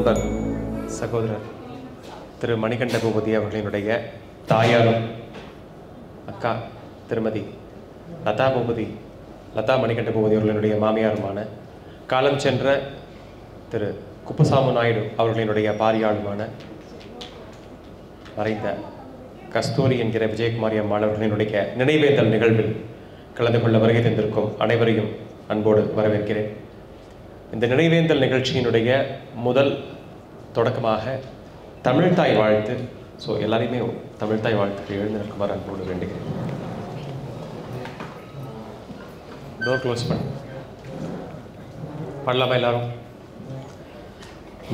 நண்பர் சகோதரர் திரு மணிகண்ட பூபதி அவர்களினுடைய தாயாரும் அக்கா திருமதி லதா மணிகண்ட பூபதி அவர்களினுடைய மாமியாருமான காலம் சென்ற திரு குப்புசாமி நாயுடு அவர்களினுடைய பாரியாளுமான மறைந்த கஸ்தூரி என்கிற விஜயகுமாரி அம்மாள் அவர்களினுடைய நினைவேந்தல் நிகழ்வில் கலந்து கொள்ள வருகை தந்திருக்கும் அனைவரையும் அன்போடு வரவேற்கிறேன். இந்த நினைவேந்தல் நிகழ்ச்சியினுடைய முதல் தொடக்கமாக தமிழ்தாய் வாழ்த்து. ஸோ எல்லாரையுமே தமிழ்தாய் வாழ்த்துக்கு எழுந்து நிற்குமாறு அன்போடு வேண்டுகிறேன். டோர் க்ளோஸ் பண்ணலாமா எல்லாரும்?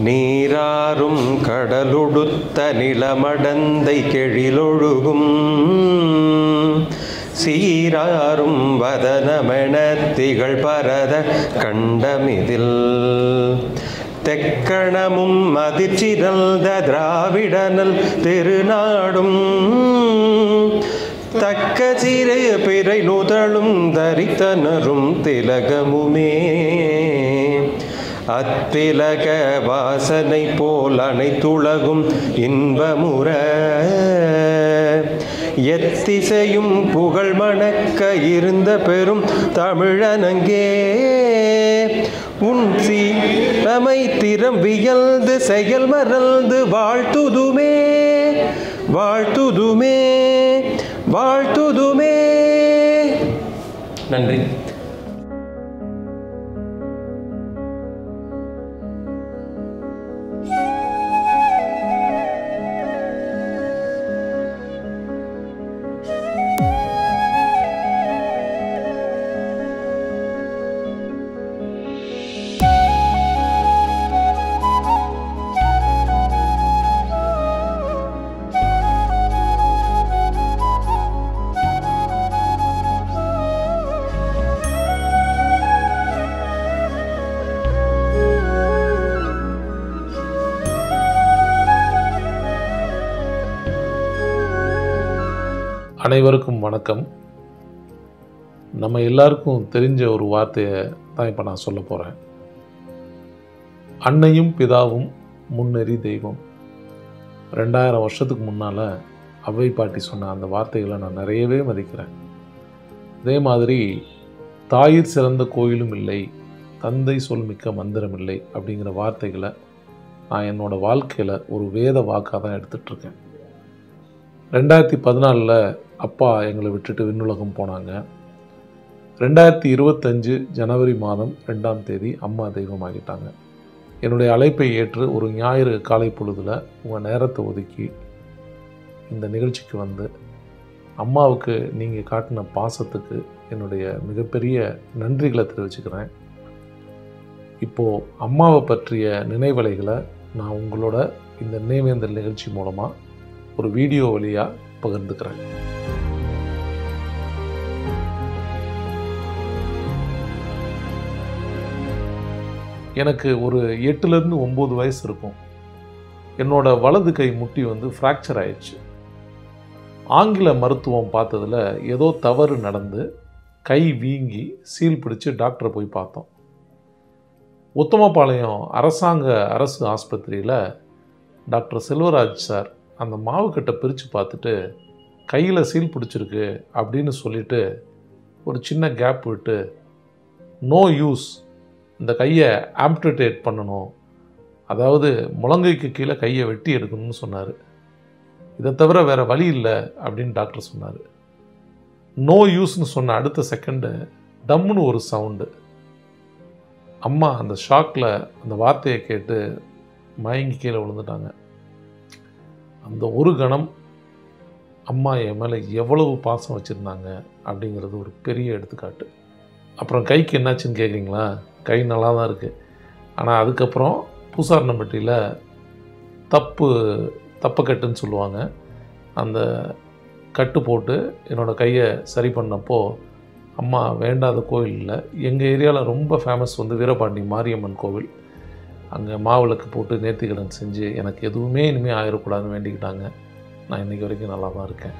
நீராறும் கடலுடுத்த நிலமடந்தை கெழிலொழுகும் சீராறும் வதனமென திகழ் பரத கண்டமிதில் தெக்கணமும் அதிர்ச்சிறந்த திராவிடனல் திருநாடும் தக்க சிறு பிறை நுதலும் தரித்தனரும் திலகமுமே அத்திலக வாசனை போல் அனைத்துலகும் இன்பமுற எத்திசையும் புகழ் மணக்க இருந்த பெரும் தமிழனங்கே உன் சீரமை திறம் வியல்து செயல் மறந்து வாழ்த்துதுமே வாழ்த்துதுமே வாழ்த்துதுமே. நன்றி. அனைவருக்கும் வணக்கம். நம்ம எல்லாருக்கும் தெரிஞ்ச ஒரு வார்த்தையை தான் இப்போ நான் சொல்ல போகிறேன். அன்னையும் பிதாவும் முன்னெறி தெய்வம். 2000 வருஷத்துக்கு முன்னால் அவ்வை பாட்டி சொன்ன அந்த வார்த்தைகளை நான் நிறையவே மதிக்கிறேன். அதே மாதிரி தாயிற் சிறந்த கோயிலும் இல்லை, தந்தை சொல் மிக்க மந்திரம் இல்லை அப்படிங்கிற வார்த்தைகளை நான் என்னோடய வாழ்க்கையில் ஒரு வேத வாக்காக தான் எடுத்துகிட்ருக்கேன். 2014 அப்பா எங்களை விட்டுட்டு விண்ணுலகம் போனாங்க. 2025 ஜனவரி மாதம் 2ஆம் தேதி அம்மா தெய்வமாகிட்டாங்க. என்னுடைய அழைப்பை ஏற்று ஒரு ஞாயிறு காலை பொழுதில் உங்கள் நேரத்தை ஒதுக்கி இந்த நிகழ்ச்சிக்கு வந்து அம்மாவுக்கு நீங்கள் காட்டின பாசத்துக்கு என்னுடைய மிகப்பெரிய நன்றிகளை தெரிவிச்சுக்கிறேன். இப்போது அம்மாவை பற்றிய நினைவலைகளை நான் உங்களோட இந்த நினைவேந்தல் நிகழ்ச்சி மூலமாக ஒரு வீடியோ வழியாக பகிர்ந்துக்கிறேன். எனக்கு ஒரு 8லேருந்து 9 வயசு இருக்கும். என்னோட வலது கை முட்டி ஃப்ராக்சர் ஆயிடுச்சு. ஆங்கில மருத்துவம் பார்த்ததில் ஏதோ தவறு நடந்து கை வீங்கி சீல் பிடிச்சி டாக்டரை போய் பார்த்தோம். உத்தமபாளையம் அரசு ஆஸ்பத்திரியில் டாக்டர் செல்வராஜ் சார் அந்த மாவுக்கட்டை பிரித்து பார்த்துட்டு கையில் சீல் பிடிச்சிருக்கு அப்படின்னு சொல்லிவிட்டு ஒரு சின்ன கேப் விட்டு நோ யூஸ், இந்த கையை ஆம்ப்டிடேட் பண்ணணும், அதாவது முழங்கைக்கு கீழே கையை வெட்டி எடுக்கணும்னு சொன்னார். இதை தவிர வேறு வழி இல்லை அப்படின்னு டாக்டர் சொன்னார். நோ யூஸ்னு சொன்ன அடுத்த செகண்டு டம்முன்னு ஒரு சவுண்டு. அம்மா அந்த ஷாக்கில் அந்த வார்த்தையை கேட்டு மயங்கி கீழே விழுந்துட்டாங்க. அந்த ஒரு கணம் அம்மா என் மேலே எவ்வளவு பாசம் வச்சுருந்தாங்க அப்படிங்கிறது ஒரு பெரிய எடுத்துக்காட்டு. அப்புறம் கைக்கு என்னாச்சுன்னு கேட்குறீங்களா? கை நல்லா தான் இருக்குது. ஆனால் அதுக்கப்புறம் பூசாரணம்பட்டியில் தப்பக்கட்டுன்னு சொல்லுவாங்க, அந்த கட்டு போட்டு என்னோடய கையை சரி பண்ணப்போ அம்மா வேண்டாத கோவில் இல்லை. எங்கள் ஏரியாவில் ரொம்ப ஃபேமஸ் வீரபாண்டி மாரியம்மன் கோவில். அங்கே மாவிளக்கு போட்டு நேர்த்திக்கடன் செஞ்சு எனக்கு எதுவுமே இனிமேல் ஆயிடக்கூடாதுன்னு வேண்டிக்கிட்டாங்க. நான் இன்றைக்கி வரைக்கும் நல்லா தான் இருக்கேன்.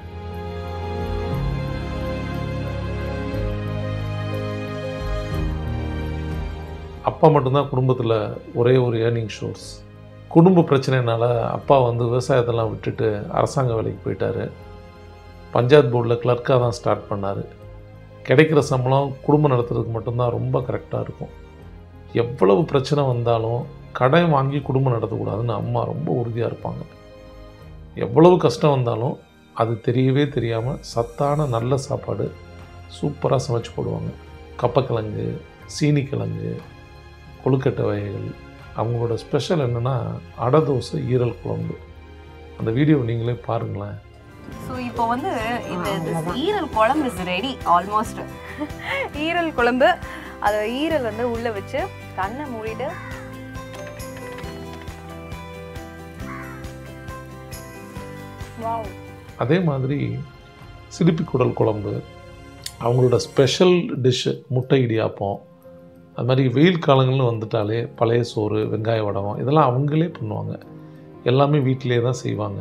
அப்பா மட்டும்தான் குடும்பத்தில் ஒரே ஒரு ஏர்னிங் சோர்ஸ். குடும்ப பிரச்சனைனால அப்பா வந்து விவசாயத்தெல்லாம் விட்டுட்டு அரசாங்க வேலைக்கு போயிட்டார். பஞ்சாயத்து போர்டில் கிளர்க்காக தான் ஸ்டார்ட் பண்ணார். கிடைக்கிற சம்பளம் குடும்பம் நடத்துறதுக்கு மட்டும்தான் ரொம்ப கரெக்டாக இருக்கும். எவ்வளவு பிரச்சனை வந்தாலும் கடன் வாங்கி குடும்பம் நடத்தக்கூடாதுன்னு அம்மா ரொம்ப உறுதியாக இருப்பாங்க. எவ்வளவு கஷ்டம் வந்தாலும் அது தெரியவே தெரியாமல் சத்தான நல்ல சாப்பாடு சூப்பராக சமைச்சு போடுவாங்க. கப்பக்கிழங்கு, சீனிக்கிழங்கு, கொழுக்கட்டை வகைகள். அவங்களோட ஸ்பெஷல் என்னென்னா அடை தோசை, ஈரல் குழம்பு. அந்த வீடியோவை நீங்களே பாருங்களேன். ஸோ இப்போ வந்து இந்த ஈரல் குழம்பு இஸ் ரெடி ஆல்மோஸ்ட். ஈரல் குழம்பு, அதை ஈரல் வந்து உள்ளே வச்சு கண்ணை மூடிட்டு வாவ். அதே மாதிரி சிலிப்பி குடல் குழம்பு அவங்களோட ஸ்பெஷல் டிஷ்ஷு. முட்டை இடியாப்பம். அது மாதிரி வெயில் காலங்கள்னு வந்துட்டாலே பழைய சோறு, வெங்காய வடகம் இதெல்லாம் அவங்களே பண்ணுவாங்க. எல்லாமே வீட்டிலே தான் செய்வாங்க.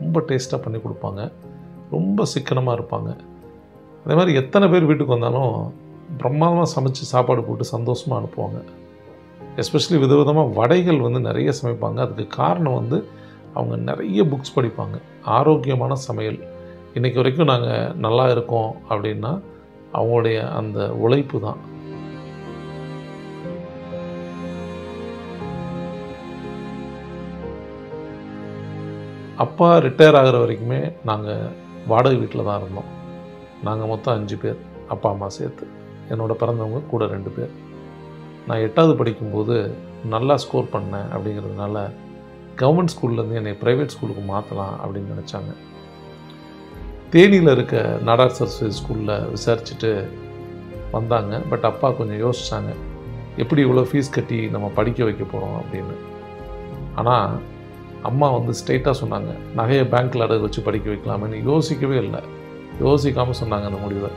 ரொம்ப டேஸ்ட்டாக பண்ணி கொடுப்பாங்க. ரொம்ப சிக்கனமாக இருப்பாங்க. அதே மாதிரி எத்தனை பேர் வீட்டுக்கு வந்தாலும் பிரம்மாதமாக சமைச்சு சாப்பாடு போட்டு சந்தோஷமாக அனுப்புவாங்க. எஸ்பெஷலி விதவிதமாக வடைகள் வந்து நிறைய சமைப்பாங்க. அதுக்கு காரணம் வந்து அவங்க நிறைய புக்ஸ் படிப்பாங்க. ஆரோக்கியமான சமையல். இன்றைக்கி வரைக்கும் நாங்கள் நல்லா இருக்கோம் அப்படின்னா அவங்களுடைய அந்த உழைப்பு தான். அப்பா ரிட்டையர் ஆகிற வரைக்குமே நாங்கள் வாடகை வீட்டில் தான் இருந்தோம். நாங்கள் மொத்தம் 5 பேர், அப்பா அம்மா சேர்த்து. என்னோட பிறந்தவங்க கூட 2 பேர். நான் 8வது படிக்கும்போது நல்லா ஸ்கோர் பண்ணேன் அப்படிங்கிறதுனால கவர்மெண்ட் ஸ்கூல்லேருந்து என்னை ப்ரைவேட் ஸ்கூலுக்கு மாற்றலாம் அப்படின்னு நினச்சாங்க. தேனியில் இருக்க நாடார் சரஸ்வதி ஸ்கூலில் விசாரிச்சுட்டு வந்தாங்க. பட் அப்பா கொஞ்சம் யோசித்தாங்க, எப்படி இவ்வளோ ஃபீஸ் கட்டி நம்ம படிக்க வைக்க போகிறோம் அப்படின்னு. ஆனால் அம்மா வந்து ஸ்ட்ரெயிட்டாக சொன்னாங்க, நகையை பேங்க்கில் அடகு வச்சு படிக்க வைக்கலாமேன்னு. யோசிக்கவே இல்லை. யோசிக்காமல் சொன்னாங்க அந்த முடிவை.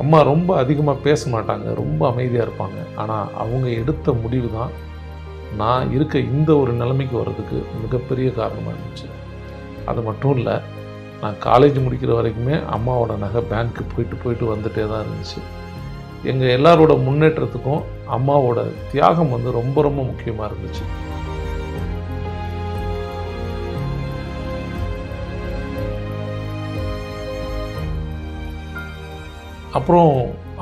அம்மா ரொம்ப அதிகமாக பேச மாட்டாங்க, ரொம்ப அமைதியாக இருப்பாங்க. ஆனால் அவங்க எடுத்த முடிவு தான் நான் இருக்க இந்த ஒரு நிலைமைக்கு வர்றதுக்கு மிகப்பெரிய காரணமாக இருந்துச்சு. அது மட்டும் இல்லை, நான் காலேஜ் முடிக்கிற வரைக்குமே அம்மாவோட நகை பேங்க்கு போயிட்டு வந்துட்டே தான் இருந்துச்சு. எங்கள் எல்லாரோட முன்னேற்றத்துக்கும் அம்மாவோட தியாகம் வந்து ரொம்ப ரொம்ப முக்கியமாக இருந்துச்சு. அப்புறம்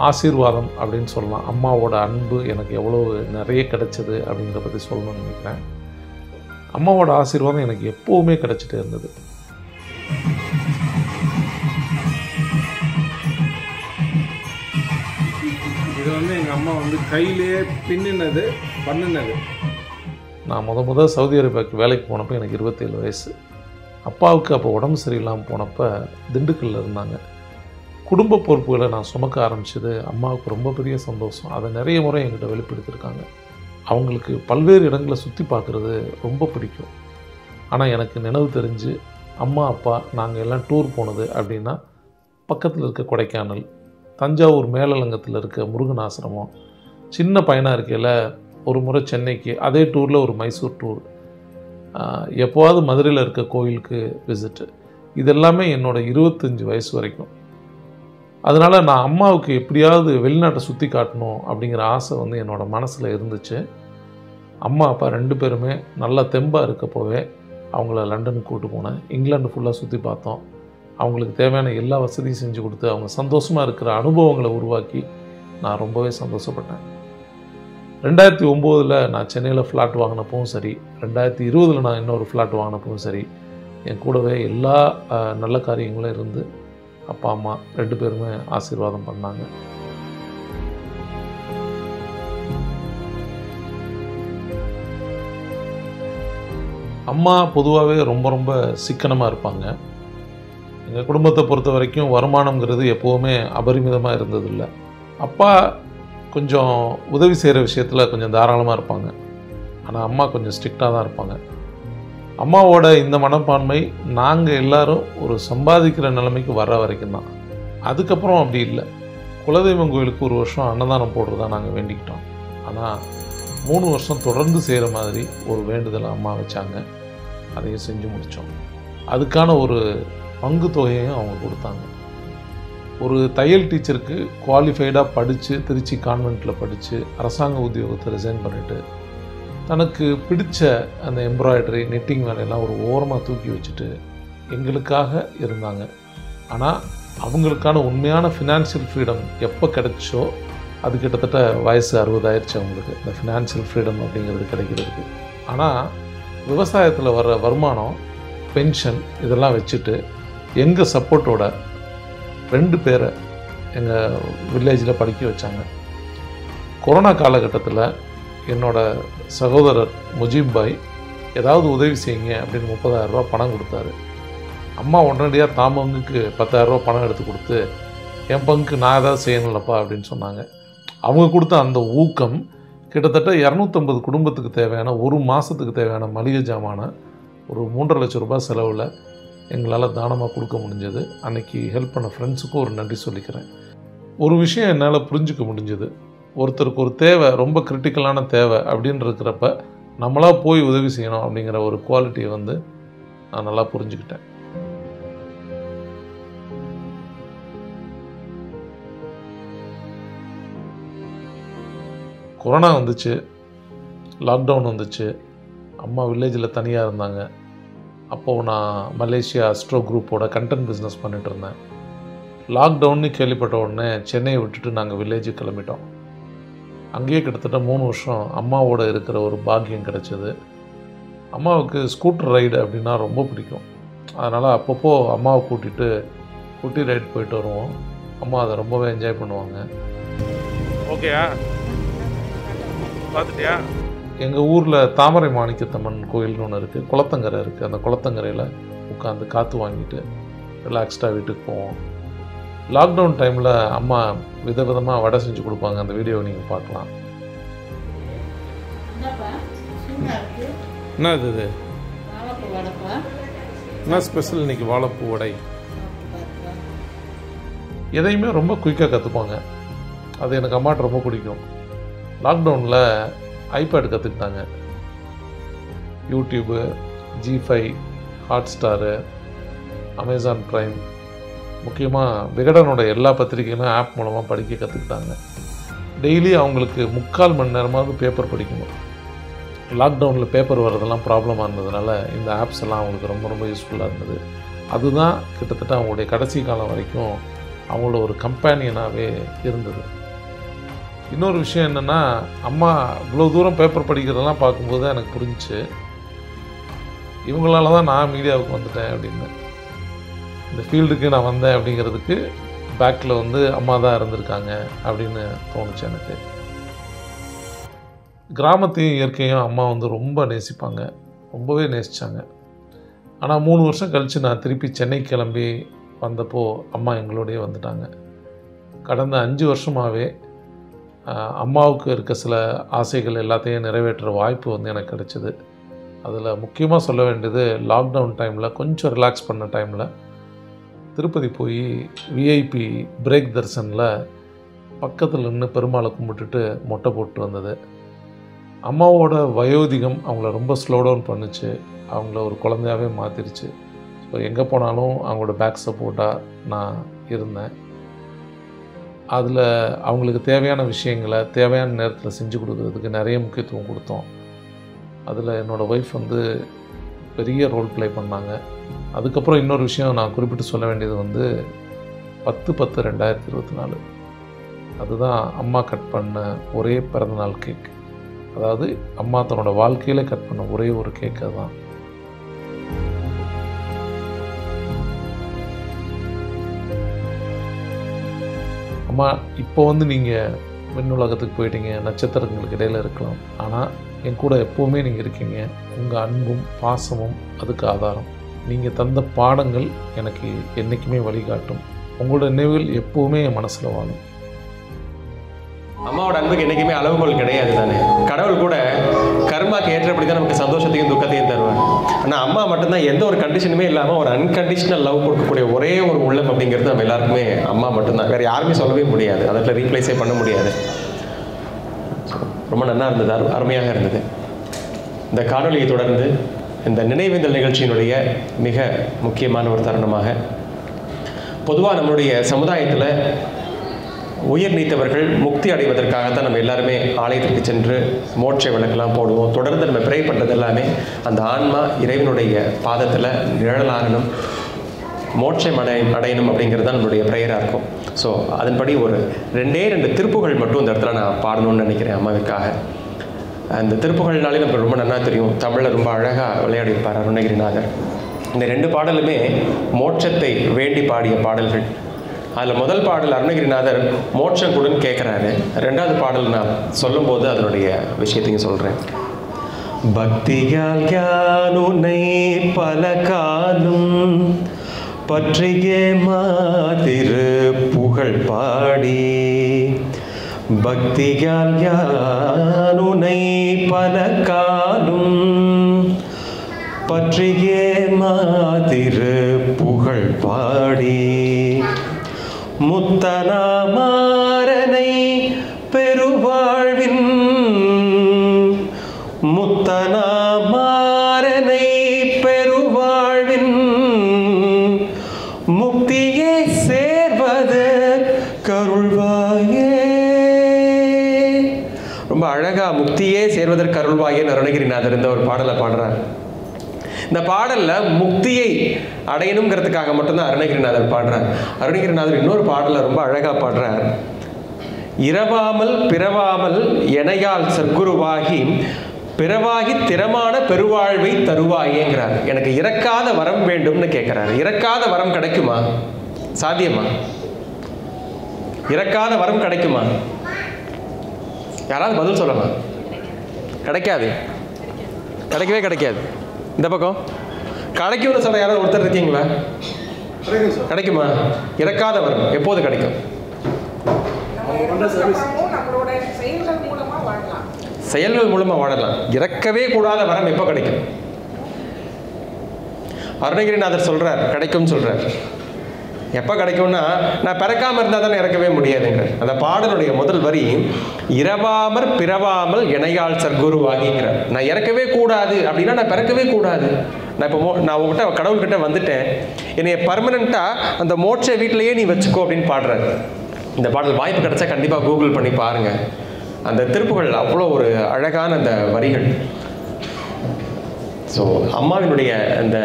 ஆசீர்வாதம் அப்படின்னு சொல்லலாம். அம்மாவோட அன்பு எனக்கு எவ்வளோ நிறைய கிடைச்சது அப்படிங்கிறத பற்றி சொல்லணும்னு நினைக்கிறேன். அம்மாவோட ஆசீர்வாதம் எனக்கு எப்போவுமே கிடைச்சிட்டே இருந்தது. இது வந்து எங்கள் அம்மா வந்து கையிலேயே பின்னினது பண்ணினது. நான் முத சவுதி அரேபியாவுக்கு வேலைக்கு போனப்போ எனக்கு 27 வயசு. அப்பாவுக்கு அப்போ உடம்பு சரியில்லாமல் போனப்போ திண்டுக்கல்லில் இருந்தாங்க. குடும்ப பொறுப்புகளை நான் சுமக்க ஆரம்பித்தது அம்மாவுக்கு ரொம்ப பெரிய சந்தோஷம். அதை நிறைய முறை என்கிட்ட வெளிப்படுத்தியிருக்காங்க. அவங்களுக்கு பல்வேறு இடங்களை சுற்றி பார்க்குறது ரொம்ப பிடிக்கும். ஆனால் எனக்கு நினைவு தெரிஞ்சு அம்மா அப்பா நாங்கள் எல்லாம் டூர் போனது அப்படின்னா பக்கத்தில் இருக்க கொடைக்கானல், தஞ்சாவூர் மேலலங்கத்தில் இருக்க முருகன் ஆசிரமம், சின்ன பையனாக இருக்கையில் ஒரு முறை சென்னைக்கு, அதே டூரில் ஒரு மைசூர் டூர், எப்போவாவது மதுரையில் இருக்க கோயிலுக்கு விசிட்டு. இதெல்லாமே என்னோடய 25 வயசு வரைக்கும். அதனால் நான் அம்மாவுக்கு எப்படியாவது வெளிநாட்டை சுற்றி காட்டணும் அப்படிங்கிற ஆசை வந்து என்னோடய மனசில் இருந்துச்சு. அம்மா அப்பா 2 பேருமே நல்லா தெம்பாக இருக்கப்போவே அவங்கள லண்டனுக்கு கூப்பிட்டு போனேன். இங்கிலாந்து ஃபுல்லாக சுற்றி பார்த்தோம். அவங்களுக்கு தேவையான எல்லா வசதியும் செஞ்சு கொடுத்து அவங்க சந்தோஷமாக இருக்கிற அனுபவங்களை உருவாக்கி நான் ரொம்பவே சந்தோஷப்பட்டேன். 2009 நான் சென்னையில் ஃப்ளாட் வாங்கினப்பவும் சரி, 2020 நான் இன்னொரு ஃப்ளாட் வாங்கினப்பவும் சரி, என் கூடவே எல்லா நல்ல காரியங்களும் இருந்து அப்பா அம்மா 2 பேருமே ஆசீர்வாதம் பண்ணாங்க. அம்மா பொதுவாகவே ரொம்ப சிக்கனமாக இருப்பாங்க. எங்கள் குடும்பத்தை பொறுத்த வரைக்கும் வருமானங்கிறது எப்போவுமே அபரிமிதமாக இருந்ததில்லை. அப்பா கொஞ்சம் உதவி செய்கிற விஷயத்தில் கொஞ்சம் தாராளமாக இருப்பாங்க. ஆனால் அம்மா கொஞ்சம் ஸ்ட்ரிக்டாக தான் இருப்பாங்க. அம்மாவோட இந்த மனப்பான்மை நாங்கள் எல்லோரும் ஒரு சம்பாதிக்கிற நிலைமைக்கு வர்ற வரைக்கும் தான். அதுக்கப்புறம் அப்படி இல்லை. குலதெய்வம் கோயிலுக்கு ஒரு வருஷம் அன்னதானம் போடுறதா நாங்கள் வேண்டிக்கிட்டோம். ஆனால் 3 வருஷம் தொடர்ந்து செய்கிற மாதிரி ஒரு வேண்டுதலை அம்மா வச்சாங்க. அதையும் செஞ்சு முடித்தோம். அதுக்கான ஒரு பங்கு தொகையையும் அவங்க கொடுத்தாங்க. ஒரு தையல் டீச்சருக்கு குவாலிஃபைடாக படித்து திருச்சி கான்வென்ட்டில் படித்து அரசாங்க உத்தியோகத்தை ரிசைன் பண்ணிவிட்டு தனக்கு பிடிச்ச அந்த எம்ப்ராய்டரி நெட்டிங் வேலையெல்லாம் ஒரு ஓரமாக தூக்கி வச்சுட்டு எங்களுக்காக இருந்தாங்க. ஆனால் அவங்களுக்கான உண்மையான ஃபினான்ஷியல் ஃப்ரீடம் எப்போ கிடைச்சோ அது கிட்டத்தட்ட வயசு 60 ஆயிடுச்சு அவங்களுக்கு, இந்த ஃபினான்ஷியல் ஃப்ரீடம் அப்படிங்கிறது கிடைக்கிறதுக்கு. ஆனால் விவசாயத்தில் வர்ற வருமானம், பென்ஷன் இதெல்லாம் வச்சுட்டு எங்கள் சப்போர்ட்டோட 2 பேரை எங்கள் வில்லேஜில் படிக்க வச்சாங்க. கொரோனா காலகட்டத்தில் என்னோடய சகோதரர் முஜீப் பாய் ஏதாவது உதவி செய்யுங்க அப்படின்னு 30,000 ரூபா பணம் கொடுத்தாரு. அம்மா உடனடியாக தாம் பங்குக்கு 10,000 ரூபா பணம் எடுத்து கொடுத்து என் பங்குக்கு நான் ஏதாவது செய்யணும்லப்பா அப்படின்னு சொன்னாங்க. அவங்க கொடுத்த அந்த ஊக்கம் கிட்டத்தட்ட 250 குடும்பத்துக்கு தேவையான ஒரு மாதத்துக்கு தேவையான மளிகை ஜாமான ஒரு 3.5 லட்சம் ரூபாய் செலவில் எங்களால் தானமாக கொடுக்க முடிஞ்சது. அன்றைக்கி ஹெல்ப் பண்ண ஃப்ரெண்ட்ஸுக்கும் ஒரு நன்றி சொல்லிக்கிறேன். ஒரு விஷயம் என்னால் புரிஞ்சுக்க முடிஞ்சது, ஒருத்தருக்கு ஒரு தேவை, ரொம்ப கிரிட்டிக்கலான தேவை அப்படின்னு இருக்கிறப்ப நம்மளாக போய் உதவி செய்யணும் அப்படிங்கிற ஒரு குவாலிட்டியை வந்து நான் நல்லா புரிஞ்சுக்கிட்டேன். கொரோனா வந்துச்சு, லாக்டவுன் வந்துச்சு, அம்மா வில்லேஜில் தனியாக இருந்தாங்க. அப்போது நான் மலேசியா அஸ்ட்ரோ குரூப்போட கண்டென்ட் பிஸ்னஸ் பண்ணிகிட்டு இருந்தேன். லாக்டவுன்னு கேள்விப்பட்ட உடனே சென்னையை விட்டுட்டு நாங்கள் வில்லேஜுக்கு கிளம்பிட்டோம். அங்கேயே கிட்டத்தட்ட 3 வருஷம் அம்மாவோட இருக்கிற ஒரு பாக்கியம் கிடச்சிது. அம்மாவுக்கு ஸ்கூட்டர் ரைடு அப்படின்னா ரொம்ப பிடிக்கும். அதனால் அப்பப்போ அம்மாவை கூட்டிகிட்டு குட்டி ரைடு போயிட்டு வருவோம். அம்மா அதை ரொம்பவே என்ஜாய் பண்ணுவாங்க. ஓகேயா பார்த்துட்டியா? எங்கள் ஊரில் தாமரை மாணிக்கத்தம்மன் கோயில்னு ஒன்று இருக்குது, குளத்தங்கரை இருக்குது. அந்த குளத்தங்கரையில் உட்காந்து காற்று வாங்கிட்டு ரிலாக்ஸ்டாக வீட்டுக்கு போவோம். லாக்டவுன் டைமில் அம்மா விதவிதமாக வடை செஞ்சு கொடுப்பாங்க. அந்த வீடியோவை நீங்கள் பார்க்கலாம். என்ன இது? என்ன ஸ்பெஷல் இன்னைக்கு? வாழைப்பூ வடை. எதையுமே ரொம்ப குயிக்காக கற்றுப்பாங்க. அது எனக்கு அம்மாட்ட ரொம்ப பிடிக்கும். லாக்டவுனில் ஐபேட் கற்றுக்கிட்டாங்க. YouTube, G5, Hotstar, Amazon prime, முக்கியமாக விகடனோட எல்லா பத்திரிகைகளும் ஆப் மூலமாக படிக்க கற்றுக்கிட்டாங்க. டெய்லி அவங்களுக்கு 3/4 மணி நேரமாவது பேப்பர் படிக்கணும். லாக்டவுனில் பேப்பர் வர்றதெல்லாம் ப்ராப்ளமாக இருந்ததுனால இந்த ஆப்ஸ் எல்லாம் அவங்களுக்கு ரொம்ப ரொம்ப யூஸ்ஃபுல்லாக இருந்தது. அதுதான் கிட்டத்தட்ட அவங்களுடைய கடைசி காலம் வரைக்கும் அவங்களோட ஒரு கம்பேனியனாகவே இருந்தது. இன்னொரு விஷயம் என்னென்னா, அம்மா இவ்வளோ தூரம் பேப்பர் படிக்கிறதெல்லாம் பார்க்கும்போது தான் எனக்கு புரிஞ்சிச்சு, இவங்களால தான் நான் மீடியாவுக்கு வந்துட்டேன் அப்படின்னு. இந்த ஃபீல்டுக்கு நான் வந்தேன் அப்படிங்கிறதுக்கு பேக்கில் வந்து அம்மா தான் இருந்திருக்காங்க அப்படின்னு தோணுச்சு எனக்கு. கிராமத்தையும் இயற்கையும் அம்மா வந்து ரொம்ப நேசிப்பாங்க, ரொம்பவே நேசித்தாங்க. ஆனால் 3 வருஷம் கழித்து நான் திருப்பி சென்னை கிளம்பி வந்தப்போ அம்மா எங்களோடையே வந்துட்டாங்க. கடந்த 5 வருஷமாகவே அம்மாவுக்கு இருக்க சில ஆசைகள் எல்லாத்தையும் நிறைவேற்றுற வாய்ப்பு வந்து எனக்கு கிடைச்சிது. அதில் முக்கியமாக சொல்ல வேண்டியது, லாக்டவுன் டைமில் கொஞ்சம் ரிலாக்ஸ் பண்ண டைமில் திருப்பதி போய் விஐபி பிரேக் தரிசனில் பக்கத்தில் நின்று பெருமாளை கும்பிட்டுட்டு மொட்டை போட்டு வந்தது. அம்மாவோட வயோதிகம் அவங்கள ரொம்ப ஸ்லோ டவுன் பண்ணிச்சு, அவங்கள ஒரு குழந்தையாகவே மாற்றிருச்சு. ஸோ எங்கே போனாலும் அவங்களோட பேக் சப்போர்ட்டாக நான் இருந்தேன். அதில் அவங்களுக்கு தேவையான விஷயங்களை தேவையான நேரத்தில் செஞ்சு கொடுக்குறதுக்கு நிறைய முக்கியத்துவம் கொடுத்தோம். அதில் என்னோடய ஒய்ஃப் வந்து பெரிய ரோல் ப்ளே பண்ணாங்க. அதுக்கப்புறம் இன்னொரு விஷயம் நான் குறிப்பிட்டு சொல்ல வேண்டியது வந்து 10/10/2024 அதுதான் அம்மா கட் பண்ண ஒரே பிறந்தநாள் கேக். அதாவது அம்மா தன்னோட வாழ்க்கையில் கட் பண்ண ஒரே ஒரு கேக் அதுதான். அம்மா, இப்போ வந்து நீங்கள் விண்ணுலகத்துக்கு போயிட்டீங்க, நட்சத்திரங்களுக்கு இடையில் இருக்கலாம், ஆனால் என் கூட எப்போவுமே நீங்கள் இருக்கீங்க. உங்கள் அன்பும் பாசமும் அதுக்கு ஆதாரம். நீங்கள் தந்த பாடங்கள் எனக்கு என்றைக்குமே வழிகாட்டும். உங்களோட நினைவுகள் எப்போவுமே என் மனசில் வாழும். அம்மாவோட அன்புக்கு என்றைக்குமே அளவுகோல் கிடையாது தானே. கடவுள் கூட கர்மாக்கு ஏற்றபடி தான் நமக்கு சந்தோஷத்தையும் துக்கத்தையும் தருவார். ஆனால் அம்மா மட்டும்தான் எந்த ஒரு கண்டிஷனுமே இல்லாமல் ஒரு அன்கண்டிஷனல் லவ் கொடுக்கக்கூடிய ஒரே ஒரு உள்ளம் அப்படிங்கிறது நம்ம எல்லாருக்குமே அம்மா மட்டும்தான். வேறு யாருமே சொல்லவே முடியாது, அதில் ரீப்ளேஸே பண்ண முடியாது. ரொம்ப நல்லா இருந்தது, அருமையாக இருந்தது. இந்த காணொலியை தொடர்ந்து இந்த நினைவேந்தல் நிகழ்ச்சியினுடைய மிக முக்கியமான ஒரு தருணமாக, பொதுவாக நம்மளுடைய சமுதாயத்தில் உயிர் நீத்தவர்கள் முக்தி அடைவதற்காகத்தான் நம்ம எல்லாருமே ஆலயத்திற்கு சென்று மோட்ச விளக்கெல்லாம் போடுவோம். தொடர்ந்து நம்ம ப்ரே பண்ணுறது எல்லாமே அந்த ஆன்மா இறைவனுடைய பாதத்தில் நிழலாகணும், மோட்சம் அடையணும் அப்படிங்கிறது தான் நம்மளுடைய ப்ரேயராக இருக்கும். ஸோ அதன்படி ஒரு 2 திருப்புகள் மட்டும் இந்த இடத்துல நான் பாடணும்னு நினைக்கிறேன் அம்மாவிற்காக. அந்த திருப்புகள்னாலே நமக்கு ரொம்ப நல்லா தெரியும். தமிழில் ரொம்ப அழகாக விளையாடியிருப்பார் அருணகிரிநாதர். இந்த 2 பாடலுமே மோட்சத்தை வேண்டி பாடிய பாடல்கள். அதில் முதல் பாடல் அருணகிரிநாதர் மோட்சம் கூடன்னு கேட்குறாரு. 2வது பாடல் நான் சொல்லும்போது அதனுடைய விஷயத்தையும் சொல்கிறேன். பக்தியால் யானுனை பல காலும் பற்றிய மாதிரு புகழ் பாடி, பக்தியால் யானுனை பல காலும் பற்றிய மாதிரு புகழ் பாடி, முத்தனாமாறனை பெருவாழ்வின், முத்தனாமாறனை பெருவாழ்வின் முக்தியை சேர்வது கருள்வாயே. ரொம்ப அழகா முக்தியே சேர்வதற்கு அருள்வாயேன்னு அருணகிரிநாதர் இந்த ஒரு பாடலை பாடுறார். இந்த பாடலில் முக்தியை அடையணுங்கிறதுக்காக மட்டும்தான் அருணகிரிநாதர் பாடுறார். அருணகிரிநாதர் இன்னொரு பாடலில் ரொம்ப அழகாக பாடுறார். இரவாமல் பிறவாமல் எனையால் சற்குருவாகி பிறவாகி திறமான பெருவாழ்வை தருவாயேங்கிறார். எனக்கு இறக்காத வரம் வேண்டும்னு கேட்குறாரு. இறக்காத வரம் கிடைக்குமா? சாத்தியமா? இறக்காத வரம் கிடைக்குமா? யாராவது பதில் சொல்லலாம். கிடைக்காது, கிடைக்கவே கிடைக்காது. இந்த பக்கம் கிடைக்கும்னு சொல்ல யாராவது ஒருத்தர் இருக்கீங்களா? கிடைக்குமா? இறக்காத வரம் எப்போது கிடைக்கும்? செயல்கள் மூலமா வாழலாம். இறக்கவே கூடாத வரம் எப்போ கிடைக்கும்? அருணகிரிநாதர் சொல்றார் கிடைக்கும் சொல்றார். எப்போ கிடைக்கும்னா, நான் பிறக்காம இருந்தால் தானே இறக்கவே முடியாதுங்கிற அந்த பாடலுடைய முதல் வரி, இரவாமற் பிறவாமல் எனையால் சற்குருவாகிங்கிறார். நான் இறக்கவே கூடாது அப்படின்னா நான் பிறக்கவே கூடாது. நான் இப்போ நான் உங்ககிட்ட கடவுள்கிட்ட வந்துட்டேன், என்னைய பர்மனெண்ட்டாக அந்த மோட்ச வீட்டிலையே நீ வச்சுக்கோ அப்படின்னு பாடுறாரு. இந்த பாடல் வாய்ப்பு கிடைச்சா கண்டிப்பாக கூகுள் பண்ணி பாருங்கள். அந்த திருப்புகள் அவ்வளோ ஒரு அழகான அந்த வரிகள். ஸோ அம்மாவினுடைய அந்த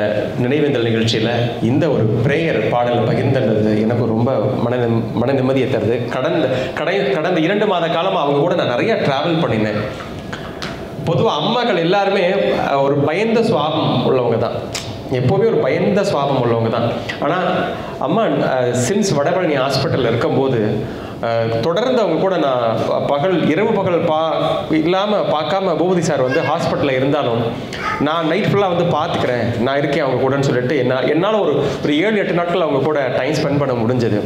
நினைவேந்தல் நிகழ்ச்சியில் இந்த ஒரு ப்ரேயர் பாடலை பகிர்ந்தது எனக்கு ரொம்ப மன நிம்மதியை தருது. கடந்த 2 மாத காலமாக அவங்க கூட நான் நிறைய ட்ராவல் பண்ணினேன். பொதுவாக அம்மாக்கள் எல்லாருமே ஒரு பயந்த சுவாபம் உள்ளவங்க தான், எப்போவுமே ஒரு பயந்த சுவாபம் உள்ளவங்க தான். ஆனால் அம்மா சின்ஸ் வடபழனி ஹாஸ்பிட்டலில் இருக்கும்போது தொடர்ந்து அவங்க கூட நான் இரவு பகல் இல்லாமல் பார்க்காம பூபதி சார் வந்து ஹாஸ்பிட்டலில் இருந்தாலும் நான் நைட் ஃபுல்லாக வந்து பார்த்துக்கிறேன், நான் இருக்கேன் அவங்க கூடன்னு சொல்லிட்டு என்னால் ஒரு 7-8 நாட்கள் அவங்க கூட டைம் ஸ்பெண்ட் பண்ண முடிஞ்சது.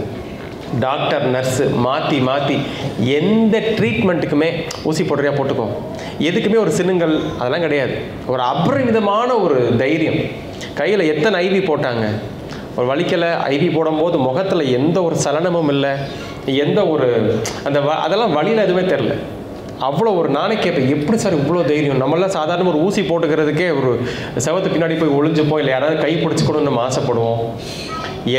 டாக்டர் நர்ஸு மாற்றி எந்த ட்ரீட்மெண்ட்டுக்குமே ஊசி போடுறியா போட்டுக்கோ, எதுக்குமே ஒரு சினுங்கள் அதெல்லாம் கிடையாது. ஒரு அபரிமிதமான ஒரு தைரியம். கையில் எத்தனை ஐவி போட்டாங்க, ஒரு வலிக்கலை. ஐவி போடும்போது முகத்தில் எந்த ஒரு சலனமும் இல்லை, எந்த ஒரு அதெல்லாம் வழியில் எதுவுமே தெரில. அவ்வளோ ஒரு நானே கேட்பேன், எப்படி சார் இவ்வளோ தைரியம்? நம்மளாம் சாதாரண ஒரு ஊசி போட்டுக்கிறதுக்கே ஒரு செவத்து பின்னாடி போய் ஒளிஞ்சுப்போம், இல்லை யாராவது கை பிடிச்சிக்கணும்னு நம்ம ஆசைப்படுவோம்.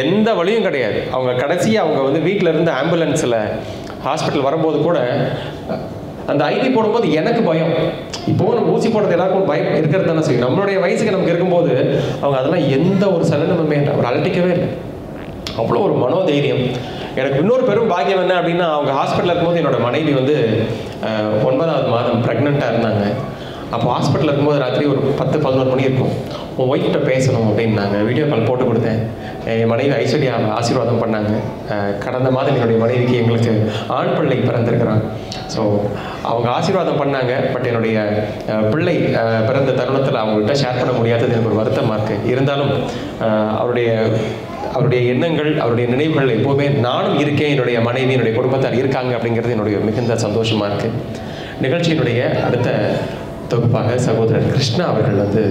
எந்த வழியும் கிடையாது. அவங்க கடைசியாக அவங்க வந்து வீட்டில் இருந்து ஆம்புலன்ஸில் ஹாஸ்பிட்டல் வரும்போது கூட அந்த ஐவி போடும்போது எனக்கு பயம். இப்போது நம்ம ஊசி போடுறது எல்லாருக்கும் பயம் இருக்கிறது தானே செய்யும். நம்மளுடைய வயசுக்கு நமக்கு இருக்கும்போது அவங்க அதெல்லாம் எந்த ஒரு சலனமுமே அவர் அலட்டிக்கவே இல்லை. அவ்வளோ ஒரு மனோதைரியம். எனக்கு இன்னொரு பெரும் பாக்கியம் என்ன அப்படின்னா, அவங்க ஹாஸ்பிட்டலில் இருக்கும்போது என்னோட மனைவி வந்து 9வது மாதம் ப்ரெக்னெண்ட்டாக இருந்தாங்க. அப்போ ஹாஸ்பிட்டலில் இருக்கும்போது ராத்திரி ஒரு 10-11 மணி இருக்கும். உன் ஒய்ஃப்கிட்ட பேசணும் அப்படின்னாங்க. வீடியோ கால் போட்டு கொடுத்தேன். என் மனைவி ஐஸ்வர்யா ஆசீர்வாதம் பண்ணாங்க. கடந்த மாதம் என்னுடைய மனைவிக்கு எங்களுக்கு ஆண் பிள்ளை பிறந்திருக்கிறான். ஸோ அவங்க ஆசீர்வாதம் பண்ணாங்க. பட் என்னுடைய பிள்ளை பிறந்த தருணத்தில் அவங்கள்ட்ட ஷேர் பண்ண முடியாதது எனக்கு ஒரு வருத்தமாக இருக்குது. இருந்தாலும் அவருடைய எண்ணங்கள், அவருடைய நினைவுகள் எப்போவுமே நானும் இருக்கேன், என்னுடைய மனைவி, என்னுடைய குடும்பத்தார் இருக்காங்க அப்படிங்கிறது என்னுடைய மிகுந்த சந்தோஷமாக இருக்குது. நிகழ்ச்சியினுடைய அடுத்த தொகுப்பாக சகோதரர் கிருஷ்ணா அவர்கள் வந்து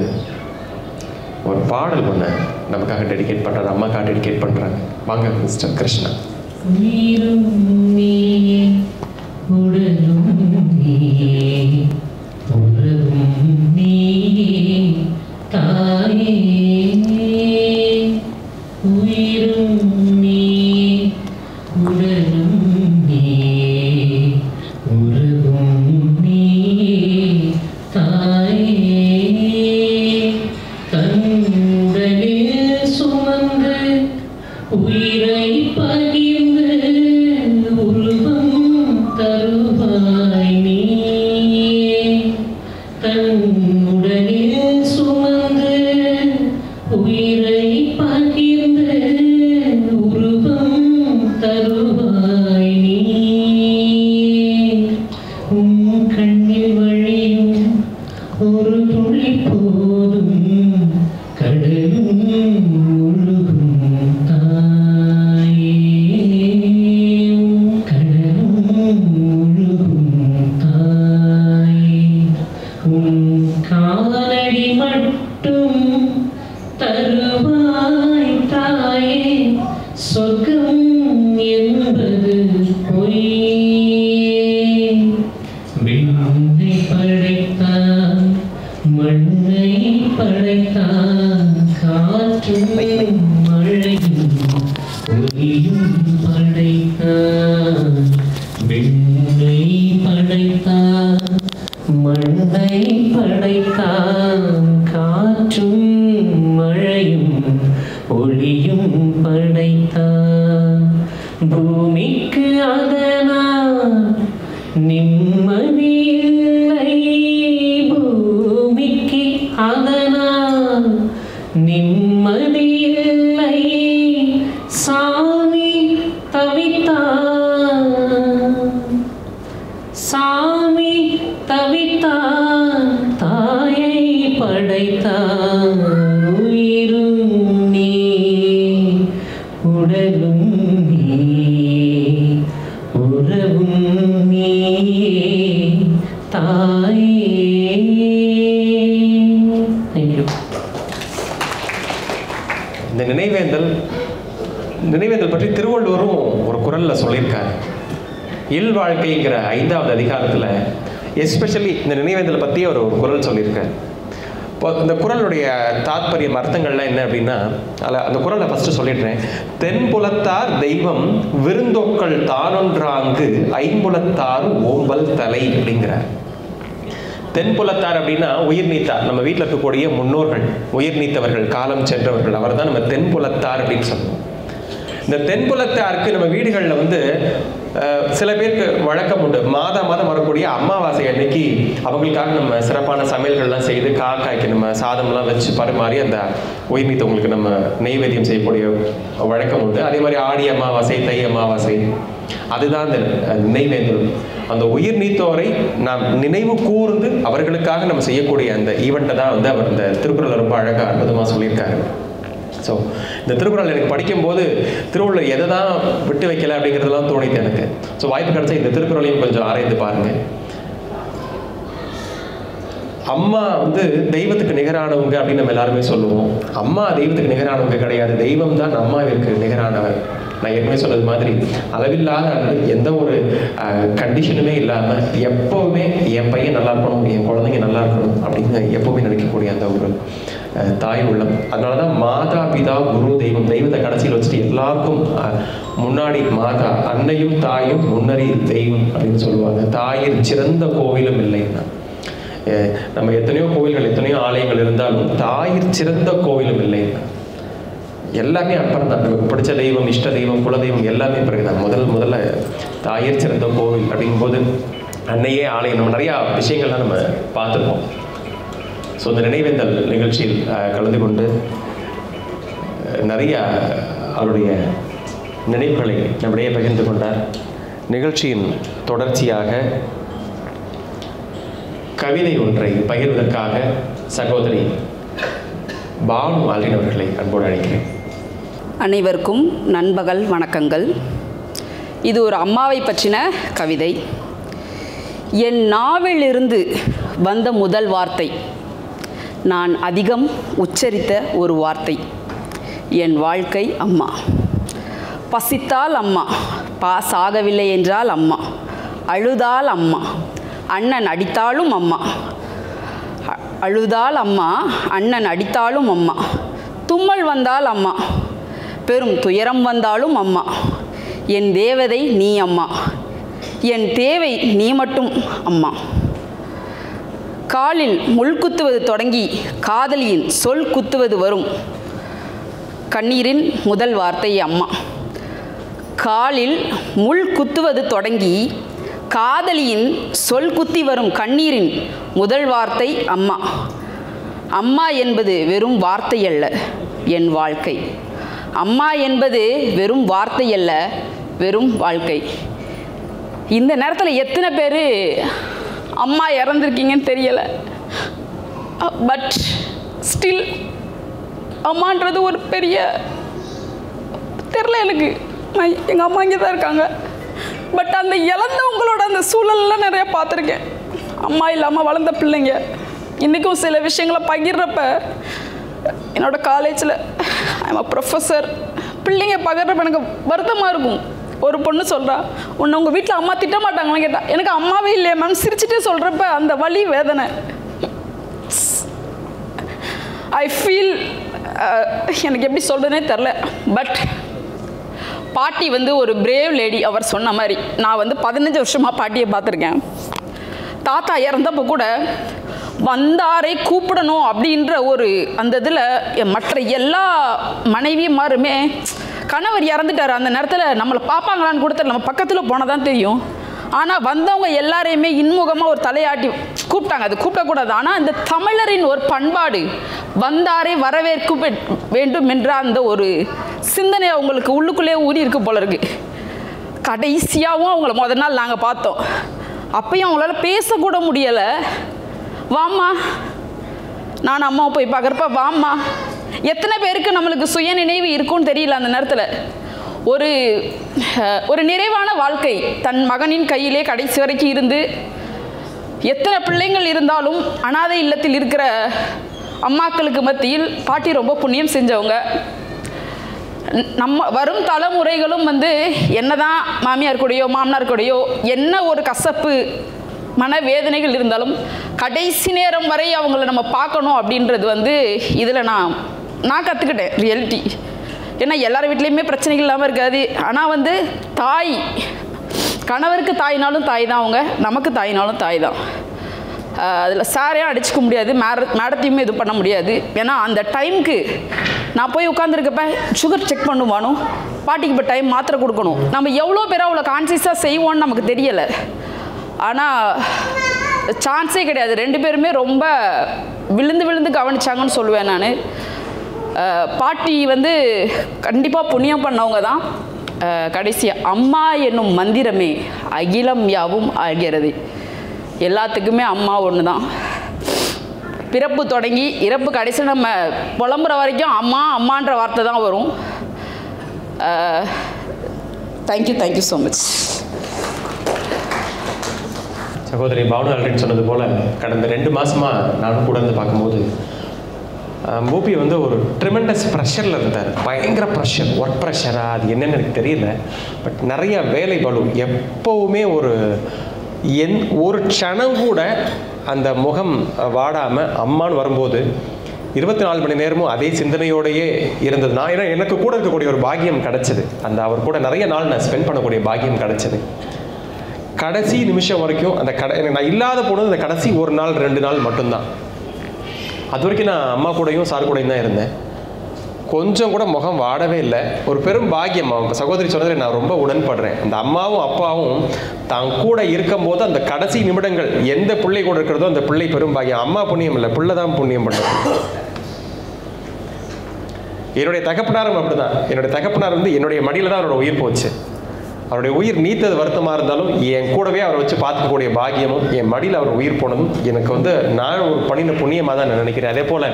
ஒரு பாடல் ஒன்று நமக்காக டெடிகேட் பண்ணுறாரு, அம்மாக்காக டெடிகேட் பண்ணுறாங்க. வாங்க மிஸ்டர் கிருஷ்ணா. உயிரும் நீ உடலும் நீ என்பது பொய். விண்ணை படைத்தான், மண்ணை படைத்தான், காற்றும் மழையும் ஒளியும் படைத்தான். விண்ணை படைத்தான், மண்ணை படைத்தான், காற்றும் மழையும் ஒளியும் படைத்தான். பூமிக்கு அதனால் நிம்மதி இல்லை, பூமிக்கு அதனால் நிம்மதி இல்லை. சாமி தவித்தான், சாமி தவித்தான், தாயை படைத்தான். உயிரும் நீ, உடலும் நீ, உறவும் நீ, தாயே. தேங்க்யூ. இந்த நினைவேந்தல் பற்றி திருவள்ளுவரும் ஒரு குறளில் சொல்லியிருக்காரு. இல்வாழ்க்கைங்கிற 5வது அதிகாரத்தில் எஸ்பெஷலி இந்த நினைவேந்தலை பற்றி ஒரு குறள் சொல்லியிருக்காரு. இப்போ இந்த குறளுடைய தாத்பரியம் அர்த்தங்கள்லாம் என்ன அப்படின்னா, அந்த குறளை ஃபஸ்ட்டு சொல்லிடுறேன். தென்புலத்தார் தெய்வம் விருந்தோக்கள் தானொன்றாங்கு ஐம்புலத்தார் ஓம்பல் தலை அப்படிங்கிறார். தென்புலத்தார் அப்படின்னா உயிர் நீத்தார், நம்ம வீட்டில் இருக்கக்கூடிய முன்னோர்கள், உயிர் நீத்தவர்கள், காலம் சென்றவர்கள், அவர் தான் நம்ம தென்புலத்தார் அப்படின்னு சொல்லுவோம். இந்த தென்புலத்தாருக்கு நம்ம வீடுகளில் வந்து சில பேருக்கு வழக்கம் உண்டு. மாதம் வரக்கூடிய அமாவாசை அன்னைக்கு அவங்களுக்காக நம்ம சிறப்பான சமையல்கள்லாம் செய்து காக்காய்க்கு நம்ம சாதம்லாம் வச்சு பரிமாறி அந்த உயிர் நீத்தவங்களுக்கு நம்ம நெய்வேத்தியம் செய்யக்கூடிய வழக்கம் உண்டு. அதே மாதிரி ஆடி அமாவாசை, தை அமாவாசை, அதுதான் அந்த நினைவேந்தல். அந்த உயிர் நீத்தோரை நாம் நினைவு கூர்ந்து அவர்களுக்காக நம்ம செய்யக்கூடிய அந்த ஈவெண்ட்டை தான் வந்து அவர் இந்த திருக்குறள் ரொம்ப அழகாக அற்புதமாக சொல்லியிருக்காரு. ஸோ இந்த திருக்குறள் எனக்கு படிக்கும்போது திருவள்ளுவர் எதை தான் விட்டு வைக்கல அப்படிங்கிறதுலாம் தோணிது எனக்கு. ஸோ வாய்ப்பு கிடைச்சா இந்த திருக்குறளையும் கொஞ்சம் ஆராய்ந்து பாருங்கள். அம்மா வந்து தெய்வத்துக்கு நிகரானவங்க அப்படின்னு நம்ம எல்லாருமே சொல்லுவோம். அம்மா தெய்வத்துக்கு நிகரானவங்க கிடையாது, தெய்வம் தான் அம்மாவிற்கு நிகரானவர். நான் ஏற்கனவே சொன்னது மாதிரி அளவில்லாத எந்த ஒரு கண்டிஷனுமே இல்லாமல் எப்போவுமே என் பையன் நல்லா இருக்கணும், என் குழந்தைங்க நல்லா இருக்கணும் அப்படின்னு எப்போவுமே நினைக்கக்கூடிய அந்த ஒரு தாய் உள்ளம். அதனால தான் மாதா பிதா குரு தெய்வம், தெய்வத்தை கடைசியில் வச்சுட்டு எல்லாருக்கும் முன்னாடி மாதா, அன்னையும் தாயும் முன்னறி தெய்வம் அப்படின்னு சொல்லுவாங்க. தாயிற் சிறந்த கோவிலும் இல்லைன்னா, நம்ம எத்தனையோ கோவில்கள் எத்தனையோ ஆலயங்கள் இருந்தாலும் தாயிற் சிறந்த கோவிலும் இல்லைன்னா, எல்லாமே அப்புறம் தான். நமக்கு பிடிச்ச தெய்வம், இஷ்ட தெய்வம், குலதெய்வம் எல்லாமே பிறகுதான். முதல்ல தாயிற் சிறந்த கோவில் அப்படிங்கும்போது அன்னையே ஆலயம். நம்ம நிறையா விஷயங்கள்லாம் நம்ம பார்த்துருக்கோம். ஸோ இந்த நினைவேந்தல் நிகழ்ச்சியில் கலந்து கொண்டு நிறைய அவருடைய நினைவுகளை நம்மிடையே பகிர்ந்து கொண்டார். நிகழ்ச்சியின் தொடர்ச்சியாக கவிதை ஒன்றை பகிர்வதற்காக சகோதரி பானு ஆல்ரின் அவர்களை அன்போடு அழைக்கிறேன். அனைவருக்கும் நண்பகல் வணக்கங்கள். இது ஒரு அம்மாவை பற்றின கவிதை. என் நாவிலிருந்து வந்த முதல் வார்த்தை, நான் அதிகம் உச்சரித்த ஒரு வார்த்தை, என் வாழ்க்கை அம்மா. பசித்தால் அம்மா, பாசாகவில்லை என்றால் அம்மா, அழுதால் அம்மா, அண்ணன் அடித்தாலும் அம்மா, அழுதால் அம்மா, அண்ணன் அடித்தாலும் அம்மா, தும்மல் வந்தால் அம்மா, பெரும் துயரம் வந்தாலும் அம்மா, என் தேவதை நீ அம்மா, என் தேவை நீ மட்டும் அம்மா. காலில் முள் குத்துவது தொடங்கி காதலியின் சொல் குத்துவது வரும் கண்ணீரின் முதல் வார்த்தை அம்மா. காலில் முள் குத்துவது தொடங்கி காதலியின் சொல் குத்தி வரும் கண்ணீரின் முதல் வார்த்தை அம்மா. அம்மா என்பது வெறும் வார்த்தை அல்ல, என் வாழ்க்கை. அம்மா என்பது வெறும் வார்த்தை அல்ல, வெறும் வாழ்க்கை. இந்த நேரத்தில் எத்தனை பேர் அம்மா இறந்துருக்கீங்கன்னு தெரியலை. பட் ஸ்டில் அம்மான்றது ஒரு பெரிய தெரில எனக்கு. எங்கள் அம்மா இங்கே தான் இருக்காங்க. பட் அந்த இழந்தவங்களோட அந்த சூழல்லாம் நிறையா பார்த்துருக்கேன். அம்மா இல்லாமல் வளர்ந்த பிள்ளைங்க இன்றைக்கும் சில விஷயங்களை பகிர்றப்ப, என்னோடய காலேஜில் ஐம் அ ப்ரொஃபஸர், பிள்ளைங்க பகிர்றப்ப எனக்கு வருத்தமாக இருக்கும். ஒரு பொண்ணு சொல்கிறா, உன்னை உங்கள் வீட்டில் அம்மா திட்ட மாட்டாங்கன்னு கேட்டா. எனக்கு அம்மாவே இல்லையா மேம். சிரிச்சுட்டே சொல்கிறப்ப அந்த வலி வேதனை ஐ ஃபீல் எனக்கு எப்படி சொல்கிறதுனே தெரில. பட் பாட்டி வந்து ஒரு பிரேவ் லேடி. அவர் சொன்ன மாதிரி நான் வந்து 15 வருஷமாக பாட்டியை பார்த்துருக்கேன். தாத்தா இறந்தப்போ கூட வந்தாரை கூப்பிடணும் அப்படின்ற ஒரு அந்த இதில் மற்ற எல்லா மனைவிமாருமே கணவர் இறந்துட்டார் அந்த நேரத்தில் நம்மளை பார்ப்பாங்களான்னு கூட தெரியல, நம்ம பக்கத்தில் போனால் தான் தெரியும். ஆனால் வந்தவங்க எல்லாரையுமே இன்முகமாக ஒரு தலையாட்டி கூப்பிட்டாங்க. அது கூப்பிடக்கூடாது. ஆனால் இந்த தமிழரின் ஒரு பண்பாடு வந்தாரை வரவேற்க வேண்டும் என்ற அந்த ஒரு சிந்தனை அவங்களுக்கு உள்ளுக்குள்ளே ஊறி இருக்கு போல இருக்கு. கடைசியாகவும் அவங்கள முதல் நாள் நாங்கள் பார்த்தோம். அப்பயும் அவங்களால பேசக்கூட முடியலை. வாம்மா, நான் அம்மாவை போய் பார்க்குறப்ப வாம்மா. எத்தனை பேருக்கு நம்மளுக்கு சுய நினைவு இருக்கும்னு தெரியல. அந்த நேரத்தில் ஒரு நிறைவான வாழ்க்கை தன் மகனின் கையிலே கடைசி வரைக்கும் இருந்து, எத்தனை பிள்ளைங்கள் இருந்தாலும் அனாதை இல்லத்தில் இருக்கிற அம்மாக்களுக்கு மத்தியில் பாட்டி ரொம்ப புண்ணியம் செஞ்சவங்க. நம்ம வரும் தலைமுறைகளும் வந்து என்னதான் மாமியார் கூடயோ மாமனார் கூடயோ என்ன ஒரு கசப்பு மனவேதனைகள் இருந்தாலும் கடைசி நேரம் வரை அவங்கள நம்ம பார்க்கணும் அப்படின்றது வந்து இதில் நான் கற்றுக்கிட்டேன் ரியாலிட்டி. ஏன்னா எல்லார் வீட்லேயுமே பிரச்சனைகள் இல்லாமல் இருக்காது. ஆனால் வந்து தாய், கணவருக்கு தாய்னாலும் தாய் தான், அவங்க நமக்கு தாய்னாலும் தாய் தான். அதில் சாரையும் அடிச்சுக்க முடியாது, மேடத்தையுமே இது பண்ண முடியாது. ஏன்னா அந்த டைமுக்கு நான் போய் உட்காந்துருக்கப்ப சுகர் செக் பண்ணுவானோ, பாட்டிக்கு இப்போ டைம் மாத்திரை கொடுக்கணும். நம்ம எவ்வளோ பேர் அவ்வளோ கான்சியஸாக செய்வோன்னு நமக்கு தெரியலை. ஆனால் சான்ஸே கிடையாது. 2 பேருமே ரொம்ப விழுந்து கவனிச்சாங்கன்னு சொல்லுவேன் நான். பாட்டி வந்து கண்டிப்பாக புண்ணியம் பண்ணவங்க தான். கடைசியாக அம்மா என்னும் மந்திரமே அகிலம் யாவும் ஆகிறது. எல்லாத்துக்குமே அம்மா ஒன்று தான். பிறப்பு தொடங்கி இறப்பு கடைசி நம்ம புலம்புற வரைக்கும் அம்மா அம்மான்ற வார்த்தை தான் வரும். Thank you so much. சகோதரி பானு ஆல்ரெடி சொன்னது போல் கடந்த 2 மாதமாக நானும் கூட இருந்து பார்க்கும்போது பூபி வந்து ஒரு ட்ரிமெண்டஸ் ப்ரெஷரில் இருந்தார். பயங்கர ப்ரெஷர், ஒர்க் ப்ரெஷராக அது என்னென்னு எனக்கு தெரியல. பட் நிறைய வேலை பளு. எப்போவுமே ஒரு க்ஷணம் கூட அந்த முகம் வாடாமல் அம்மான்னு வரும்போது 24 மணி நேரமும் அதே சிந்தனையோடையே இருந்தது. ஏன்னா எனக்கு கூட இருக்கக்கூடிய ஒரு பாக்கியம் கிடச்சிது. அவர் கூட நிறைய நாள் நான் ஸ்பெண்ட் பண்ணக்கூடிய பாக்கியம் கிடச்சிது. கடைசி நிமிஷம் வரைக்கும் நான் இல்லாத போனது அந்த கடைசி 1 நாள் 2 நாள் மட்டும்தான். அது வரைக்கும் நான் அம்மா கூடயும் சார் கூடயும் தான் இருந்தேன். கொஞ்சம் கூட முகம் வாடவே இல்லை. ஒரு பெரும் பாக்கியம். சகோதரி சொன்னதில் நான் ரொம்ப உடன்படுறேன். அந்த அம்மாவும் அப்பாவும் தான் கூட இருக்கும்போது அந்த கடைசி நிமிடங்கள் எந்த பிள்ளை கூட இருக்கிறதோ அந்த பிள்ளை பெரும் பாக்கியம். அம்மா புண்ணியம் இல்லை, பிள்ளை தான் புண்ணியம் பண்ணுறது. என்னுடைய தகப்பனாரும் அப்படிதான். என்னுடைய தகப்பனார் வந்து என்னுடைய மடியில் தான் அவரோட உயிர் போச்சு. அவருடைய உயிர் நீத்தது வருத்தமாக இருந்தாலும் என் கூடவே அவரை வச்சு பார்த்துக்கக்கூடிய பாக்கியமும் என் மடியில் அவர் உயிர் போனதும் எனக்கு வந்து நான் ஒரு பண்ணின புண்ணியமாக தான் நான் நினைக்கிறேன். அதே போல்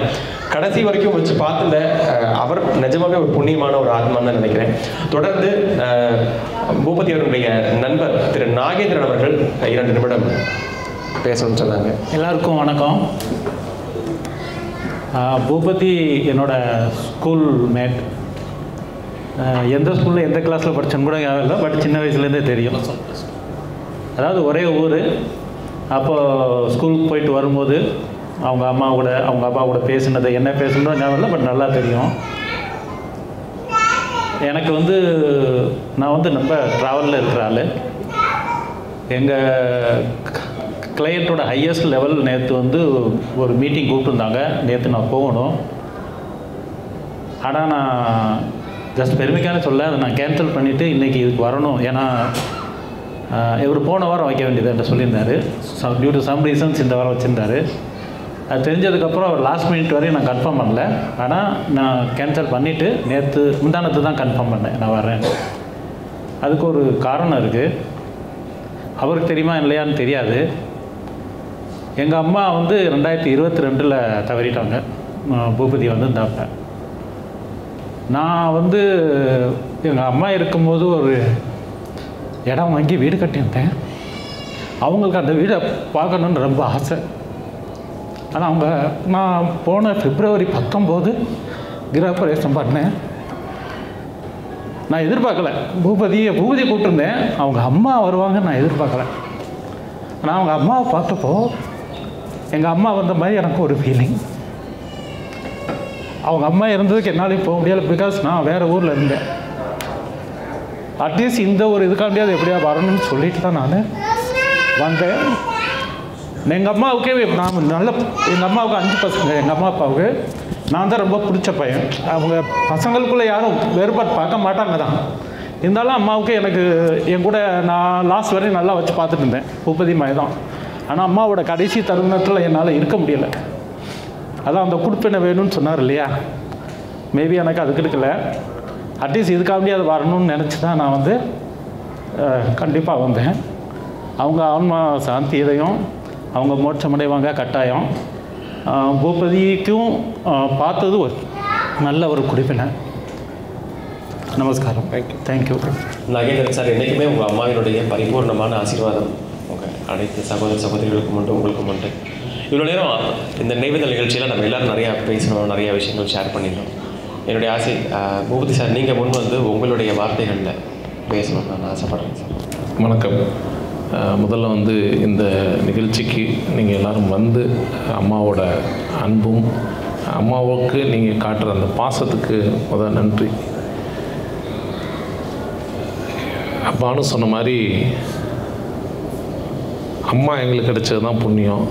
கடைசி வரைக்கும் வச்சு பார்த்துட்ட அவர் நிஜமாகவே ஒரு புண்ணியமான ஒரு ஆத்மான்னு தான் நினைக்கிறேன். தொடர்ந்து பூபதி அவருடைய நண்பர் திரு நாகேந்திரன் அவர்கள் 2 நிமிடம் பேசணும்னு சொன்னாங்க. எல்லாருக்கும் வணக்கம். பூபதி என்னோட ஸ்கூல் மேட். எந்த ஸ்கூலில் எந்த கிளாஸில் படித்தேன்னு கூட ஞாபகம் இல்லை. பட் சின்ன வயசுலேருந்தே தெரியும். அதாவது ஒரே ஊர். அப்போது ஸ்கூலுக்கு போயிட்டு வரும்போது அவங்க அம்மா கூட அவங்க அப்பா கூட பேசுனது என்ன பேசுனதோ ஞாபகம் இல்லை. பட் நல்லா தெரியும். எனக்கு வந்து நான் வந்து ரொம்ப ட்ராவலில் இருக்கிற ஆள். எங்கள் கிளையண்ட்டோட ஹையஸ்ட் லெவல் நேற்று வந்து ஒரு மீட்டிங் கூப்பிட்டுருந்தாங்க. நேற்று நான் போகணும். ஆனால் நான் ஜஸ்ட் பெருமைக்கான சொல்ல அதை நான் கேன்சல் பண்ணிவிட்டு இன்றைக்கி இதுக்கு வரணும். ஏன்னா இவர் போன வாரம் வைக்க வேண்டியது என்கிட்ட சொல்லியிருந்தார். டியூ டு சம் ரீசன்ஸ் இந்த வாரம் வச்சுருந்தார். அது தெரிஞ்சதுக்கப்புறம் அவர் லாஸ்ட் மினிட் வரையும் நான் கன்ஃபார்ம் பண்ணல. ஆனால் நான் கேன்சல் பண்ணிவிட்டு முந்தானத்து தான் கன்ஃபார்ம் பண்ணேன் நான் வரேன். அதுக்கு ஒரு காரணம் இருக்குது. அவருக்கு தெரியுமா இல்லையான்னு தெரியாது. எங்கள் அம்மா வந்து 2022 தவறிட்டாங்க. பூபதி வந்து இருந்தாங்க. நான் வந்து எங்கள் அம்மா இருக்கும்போது ஒரு இடம் வாங்கி வீடு கட்டியிருந்தேன். அவங்களுக்கு அந்த வீடை பார்க்கணுன்னு ரொம்ப ஆசை. ஆனால் நான் போன February 19 கிரகப்பிரவேசம் பண்ணேன். நான் எதிர்பார்க்கல. பூபதியை கூப்பிட்டுருந்தேன், அவங்க அம்மா வருவாங்கன்னு நான் எதிர்பார்க்கல. ஆனால் அவங்க அம்மாவை பார்த்தப்போ எங்கள் அம்மா வந்த மாதிரி எனக்கு ஒரு ஃபீலிங். அவங்க அம்மா இருந்ததுக்கு என்னாலையும் போக முடியலை, பிகாஸ் நான் வேறு ஊரில் இருந்தேன். அட்லீஸ்ட் இந்த ஒரு இதுக்காண்டியாவது எப்படியா வரணும்னு சொல்லிட்டு தான் நான் வந்தேன். எங்கள் அம்மாவுக்கே நான் எங்கள் அம்மாவுக்கு 5 பசங்க. எங்கள் அம்மா அப்பாவுக்கு நான் தான் ரொம்ப பிடிச்ச பையன். அவங்க பசங்களுக்குள்ளே யாரும் வேறுபாடு பார்க்க மாட்டாங்க தான். இருந்தாலும் அம்மாவுக்கு எனக்கு என் கூட நான் லாஸ்ட் வரையும் நல்லா வச்சு பார்த்துட்டு இருந்தேன். பூபதி மாதிரி தான். ஆனால் அம்மாவோட கடைசி தருணத்தில் என்னால் இருக்க முடியலை. அதான் அந்த குடுப்பினை வேணும்னு சொன்னார் இல்லையா, மேபி எனக்கு அது கிடைக்கல. அட்லீஸ்ட் இதுக்காண்டி அது வரணும்னு நினச்சி தான் நான் கண்டிப்பாக வந்தேன். அவங்க ஆன்மா சாந்தி இதையும் அவங்க மோட்சமடைவாங்க கட்டாயம். பூபதிக்கும் பார்த்தது ஒரு நல்ல ஒரு குடிப்பினை. நமஸ்காரம். தேங்க்யூ. நாகேந்திரன் சார், என்றைக்குமே உங்கள் அம்மாவினுடைய பரிபூர்ணமான ஆசீர்வாதம் உங்கள் அனைத்து சகோதர சகோதரிகளுக்கும் உண்டு, உங்களுக்கும் உண்டு. இவ்வளோ நேரம் இந்த நினைவேந்தல் நிகழ்ச்சியில் நம்ம எல்லோரும் நிறையா பேசணும், நிறையா விஷயங்கள் ஷேர் பண்ணிடணும். என்னுடைய ஆசை, பூபதி சார் நீங்கள் முன் வந்து உங்களுடைய வார்த்தைகளில் பேசணும்னு நான் ஆசைப்பட்றேன் சார். வணக்கம். முதல்ல இந்த நிகழ்ச்சிக்கு நீங்கள் எல்லோரும் வந்து அம்மாவோட அன்பும் அம்மாவுக்கு நீங்கள் காட்டுற அந்த பாசத்துக்கு முதல் நன்றி. அப்பான்னு சொன்ன மாதிரி அம்மா எங்களுக்கு கிடைச்சது தான் புண்ணியம்.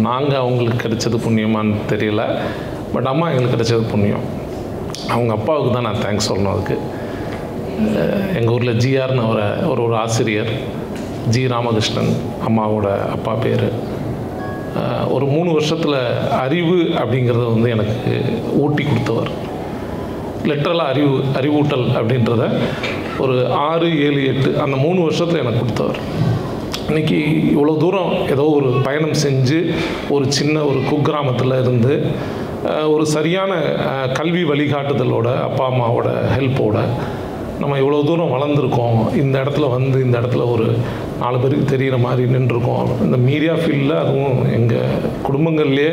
நாங்கள் அவங்களுக்கு கிடைச்சது புண்ணியமானு தெரியல, பட் அம்மா எங்களுக்கு கிடைச்சது புண்ணியம். அவங்க அப்பாவுக்கு தான் நான் தேங்க்ஸ் சொல்லணும். அதுக்கு எங்கள் ஊரில் ஜிஆர்னு ஒரு ஆசிரியர், ஜி ராமகிருஷ்ணன் அம்மாவோட அப்பா பேர். ஒரு 3 வருஷத்தில் அறிவு அப்படிங்கிறத எனக்கு ஊட்டி கொடுத்தவர். லிட்ரலாக அறிவூட்டல் அப்படின்றத ஒரு 6, 7, 8 அந்த 3 வருஷத்தில் எனக்கு கொடுத்தவர். இன்றைக்கி இவ்வளோ தூரம் ஏதோ ஒரு பயணம் செஞ்சு ஒரு சின்ன ஒரு குக்கிராமத்தில் இருந்து ஒரு சரியான கல்வி வழிகாட்டுதலோட அப்பா அம்மாவோட ஹெல்ப்போட நம்ம இவ்வளோ தூரம் வளர்ந்துருக்கோம். இந்த இடத்துல ஒரு 4 பேருக்கு தெரிகிற மாதிரி நின்றுருக்கோம். இந்த மீடியா ஃபீல்டில், அதுவும் எங்கள் குடும்பங்கள்லேயே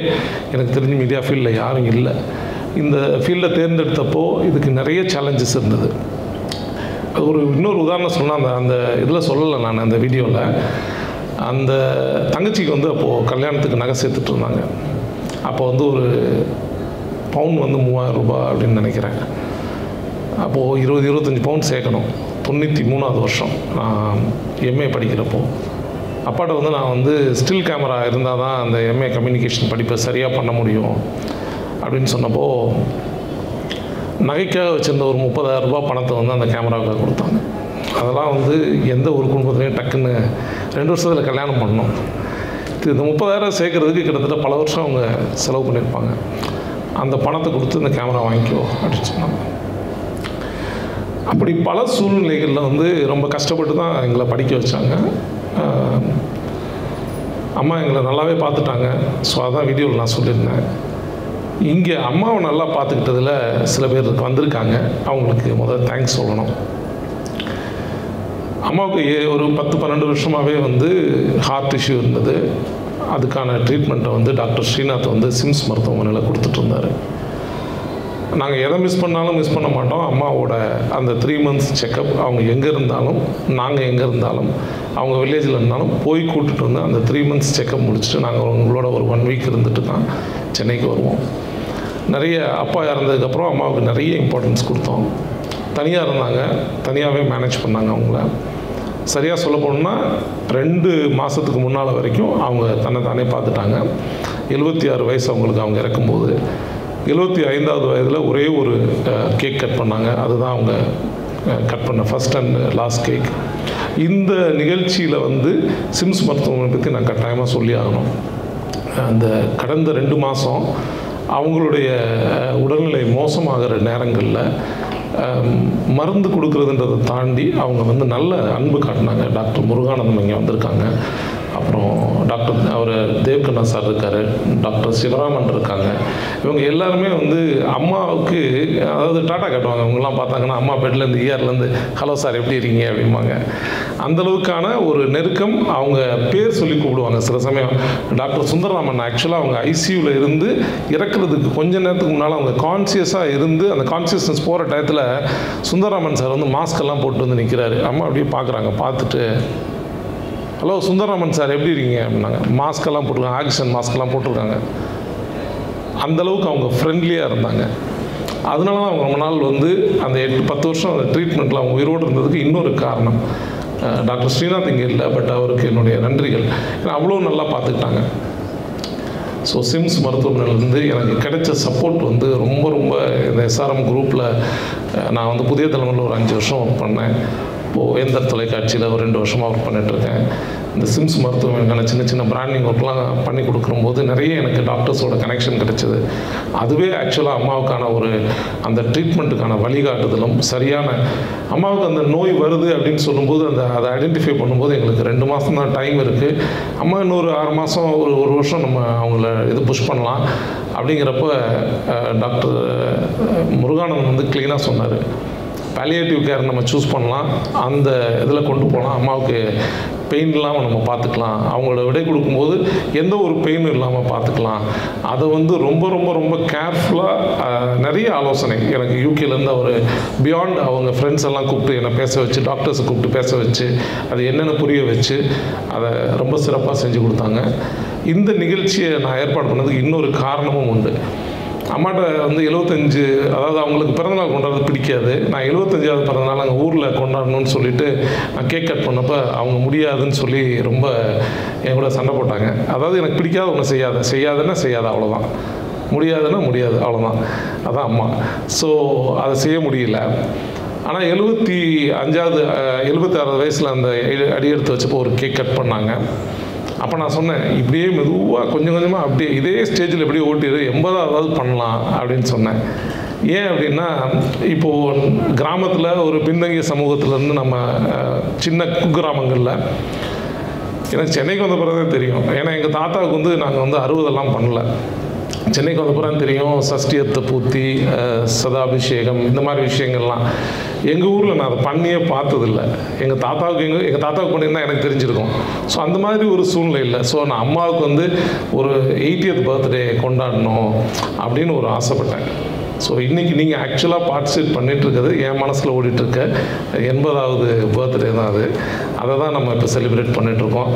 எனக்கு தெரிஞ்ச மீடியா ஃபீல்டில் யாரும் இல்லை. இந்த ஃபீல்டை தேர்ந்தெடுத்தப்போ இதுக்கு நிறைய சேலஞ்சஸ் இருந்தது. அது இன்னொரு உதாரணம் சொன்னால் அந்த இதில் சொல்லலை நான் அந்த வீடியோவில். அந்த தங்கச்சிக்கு அப்போது கல்யாணத்துக்கு நகை சேர்த்துட்டு இருந்தாங்க. அப்போ ஒரு பவுன் 3000 ரூபாய் அப்படின்னு நினைக்கிறேன். அப்போது 20-25 பவுன் சேர்க்கணும். 93வது வருஷம் நான் எம்ஏ படிக்கிறப்போ அப்பாட்ட நான் ஸ்டில் கேமரா இருந்தால் தான் அந்த எம்ஏ கம்யூனிகேஷன் படிப்பை சரியாக பண்ண முடியும் அப்படின்னு சொன்னப்போ நகைக்காக வச்சுருந்த ஒரு 30,000 ரூபாய் பணத்தை அந்த கேமராவுக்காக கொடுத்தாங்க. அதெல்லாம் எந்த ஒரு குடும்பத்துலேயும் டக்குன்னு 2 வருஷத்தில் கல்யாணம் பண்ணணும். இந்த 30,000 சேர்க்கறதுக்கு கிட்டத்தட்ட பல வருஷம் அவங்க செலவு பண்ணியிருப்பாங்க. அந்த பணத்தை கொடுத்து இந்த கேமரா வாங்கிக்கோ அப்படின்னு சொன்னாங்க. அப்படி பல சூழ்நிலைகளில் ரொம்ப கஷ்டப்பட்டு தான் எங்களை படிக்க வச்சாங்க. அம்மா எங்களை நல்லாவே பார்த்துட்டாங்க. ஸோ அதான் வீடியோவில் நான் சொல்லியிருந்தேன். இங்கே அம்மாவை நல்லா பார்த்துக்கிட்டதில் சில பேர் வந்திருக்காங்க. அவங்களுக்கு முதல்ல தேங்க்ஸ் சொல்லணும். அம்மாவுக்கு ஒரு 10-12 வருஷமாகவே ஹார்ட் இஷ்யூ இருந்தது. அதுக்கான ட்ரீட்மெண்ட்டை டாக்டர் ஸ்ரீநாத் சிம்ஸ் மருத்துவமனையில் கொடுத்துட்ருந்தார். நாங்கள் எதை மிஸ் பண்ணாலும் மிஸ் பண்ண மாட்டோம். அம்மாவோட அந்த 3 months செக்கப், அவங்க எங்கே இருந்தாலும், நாங்கள் எங்கே இருந்தாலும், அவங்க வில்லேஜில் இருந்தாலும் போய் கூப்பிட்டுட்டு வந்து அந்த 3 months செக்கப் முடிச்சுட்டு நாங்கள் உங்களோட ஒரு 1 week இருந்துட்டு தான் சென்னைக்கு வருவோம். நிறைய அப்பா இறந்ததுக்கப்புறம் அம்மாவுக்கு நிறைய இம்பார்ட்டன்ஸ் கொடுத்தோம். தனியாக இருந்தாங்க, தனியாகவே மேனேஜ் பண்ணாங்க. அவங்கள சரியாக சொல்ல போனோம்னா 2 மாதத்துக்கு முன்னால் வரைக்கும் அவங்க தன்னை தானே பார்த்துட்டாங்க. 76 வயசு அவங்களுக்கு. அவங்க இறக்கும்போது 75வது வயதில் ஒரே ஒரு கேக் கட் பண்ணாங்க. அதுதான் அவங்க கட் பண்ண ஃபஸ்ட் அண்ட் லாஸ்ட் கேக். இந்த நிகழ்ச்சியில் சிம்ஸ் மருத்துவமனை பற்றி நான் கட்டாயமாக சொல்லி ஆகணும். அந்த கடந்த 2 மாதம் அவங்களுடைய உடல்நிலை மோசமாகிற நேரங்களில் மருந்து கொடுக்குறதுன்றதை தாண்டி அவங்க நல்ல அன்பு காட்டினாங்க. டாக்டர் முருகானந்தம் இங்கே வந்திருக்காங்க. அப்புறம் டாக்டர் அவர் தேவ்கண்ணா சார் இருக்கார், டாக்டர் சிவராமன் இருக்காங்க. இவங்க எல்லாருமே வந்து அம்மாவுக்கு அதாவது டாட்டா காட்டுவாங்க. அவங்கெல்லாம் பார்த்தாங்கன்னா அம்மா பெட்லேருந்து இயர்லேருந்து ஹலோ சார் எப்படி இருக்கீங்க அப்படிம்பாங்க. அந்தளவுக்கான ஒரு நெருக்கம். அவங்க பேர் சொல்லி கூப்பிடுவாங்க. சில சமயம் டாக்டர் சுந்தரராமன் ஆக்சுவலாக அவங்க ஐசியூவில் இருந்து இறக்குறதுக்கு கொஞ்ச நேரத்துக்கு முன்னால் அவங்க கான்சியஸாக இருந்து அந்த கான்சியஸ்னஸ் போகிற டயத்தில் சுந்தரராமன் சார் வந்து மாஸ்கெல்லாம் போட்டு வந்து நிற்கிறாரு. அம்மா அப்படியே பார்க்குறாங்க. பார்த்துட்டு ஹலோ சுந்தரராமன் சார் எப்படி இருக்கீங்க அப்படின்னாங்க. மாஸ்கெல்லாம் போட்டிருக்காங்க, ஆக்சிஜன் மாஸ்கெல்லாம் போட்டிருக்காங்க. அந்தளவுக்கு அவங்க ஃப்ரெண்ட்லியாக இருந்தாங்க. அதனால தான் அவங்க ரொம்ப நாள் வந்து அந்த 8-10 வருஷம் அந்த ட்ரீட்மெண்ட்டில் அவங்க உயிரோடு இருந்ததுக்கு இன்னொரு காரணம். டாக்டர் ஸ்ரீநாத் இங்கே இல்லை, பட் அவருக்கு என்னுடைய நன்றிகள். ஏன்னா அவ்வளோ நல்லா பார்த்துக்கிட்டாங்க. ஸோ சிம்ஸ் மருத்துவமனையிலேருந்து எனக்கு கிடைச்ச சப்போர்ட் வந்து ரொம்ப ரொம்ப இந்த எஸ்ஆர்எம் குரூப்பில் நான் வந்து புதிய தலைமுறையில் ஒரு 5 வருஷம் ஒர்க் பண்ணேன். இப்போது எந்த தொலைக்காட்சியில் ஒரு 2 வருஷமாக ஒர்க் பண்ணிகிட்ருக்கேன். இந்த சிம்ஸ் மருத்துவமனைக்கான சின்ன சின்ன பிராண்டிங் ஒர்க்லாம் பண்ணி கொடுக்கும்போது நிறைய எனக்கு டாக்டர்ஸோட கனெக்ஷன் கிடைச்சிது. அதுவே ஆக்சுவலாக அம்மாவுக்கான ஒரு அந்த ட்ரீட்மெண்ட்டுக்கான வழிகாட்டுதலும் சரியான அம்மாவுக்கு அந்த நோய் வருது அப்படின்னு சொல்லும்போது அதை ஐடென்டிஃபை பண்ணும்போது எங்களுக்கு 2 மாதம் தான் டைம் இருக்குது. அம்மா இன்னொரு 6 மாதம் ஒரு வருஷம் நம்ம அவங்கள இது புஷ் பண்ணலாம் அப்படிங்கிறப்ப டாக்டர் முருகானந்தன் வந்து க்ளீனாக சொன்னார், பாலியேட்டிவ் கேர் நம்ம சூஸ் பண்ணலாம், அந்த இதில் கொண்டு போகலாம், அம்மாவுக்கு பெயின் இல்லாமல் நம்ம பார்த்துக்கலாம், அவங்களோட விடை கொடுக்கும்போது எந்த ஒரு பெயினும் இல்லாமல் பார்த்துக்கலாம். அதை வந்து ரொம்ப ரொம்ப ரொம்ப கேர்ஃபுல்லாக நிறைய ஆலோசனை எனக்கு யூகேலேருந்து அவர் பியாண்ட் அவங்க ஃப்ரெண்ட்ஸ் எல்லாம் கூப்பிட்டு என்னை பேச வச்சு, டாக்டர்ஸை கூப்பிட்டு பேச வச்சு அது என்னென்ன புரிய வச்சு அதை ரொம்ப சிறப்பாக செஞ்சு கொடுத்தாங்க. இந்த நிகழ்ச்சியை நான் ஏற்பாடு பண்ணதுக்கு இன்னொரு காரணமும் உண்டு. அம்மாட்ட வந்து 75, அதாவது அவங்களுக்கு பிறந்தநாள் கொண்டாடுறது பிடிக்காது. நான் 75வது பிறந்தநாள் அங்கே ஊரில் கொண்டாடணும்னு சொல்லிட்டு நான் கேக் கட் பண்ணப்போ அவங்க முடியாதுன்னு சொல்லி ரொம்ப என் கூட சண்டை போட்டாங்க. அதாவது எனக்கு பிடிக்காத ஒன்று செய்யாதுன்னா செய்யாது, அவ்வளோதான். முடியாதுன்னா முடியாது, அவ்வளோதான். அதான் அம்மா. ஸோ அதை செய்ய முடியல. ஆனால் 76 வயசில் அந்த அடி எடுத்து வச்சப்போ ஒரு கேக் கட் பண்ணாங்க. அப்போ நான் சொன்னேன், இப்படியே மெதுவாக கொஞ்சம் கொஞ்சமாக அப்படியே இதே ஸ்டேஜில் எப்படியே ஓட்டிடு, 80வது பண்ணலாம் அப்படின்னு சொன்னேன். ஏன் அப்படின்னா இப்போது கிராமத்தில் ஒரு பின்தங்கிய சமூகத்திலேருந்து நம்ம சின்ன குக்கிராமங்களில் எனக்கு சென்னைக்கு வந்த பிறகு தான் தெரியும். ஏன்னா எங்கள் தாத்தாவுக்கு வந்து நாங்கள் வந்து 60 பண்ணல. சென்னைக்கு வந்த பிறகு தெரியும் சஷ்டியத்தை பூத்தி சதாபிஷேகம் இந்த மாதிரி விஷயங்கள்லாம் எங்கள் ஊரில் நான் அதை பண்ணியே பார்த்ததில்லை. எங்கள் தாத்தாவுக்கு பண்ணியிருந்தால் எனக்கு தெரிஞ்சிருக்கும். ஸோ அந்த மாதிரி ஒரு சூழ்நிலை இல்லை. ஸோ நான் அம்மாவுக்கு வந்து ஒரு 80th பர்த்டே கொண்டாடணும் அப்படின்னு ஒரு ஆசைப்பட்டேன். ஸோ இன்றைக்கி நீங்கள் ஆக்சுவலாக பார்ட்டிசிபேட் பண்ணிகிட்ருக்கிறது என் மனசில் ஓடிட்டுருக்க 80வது பர்த்டே தான் அது. அதை தான் நம்ம இப்போ செலிப்ரேட் பண்ணிகிட்ருக்கோம்.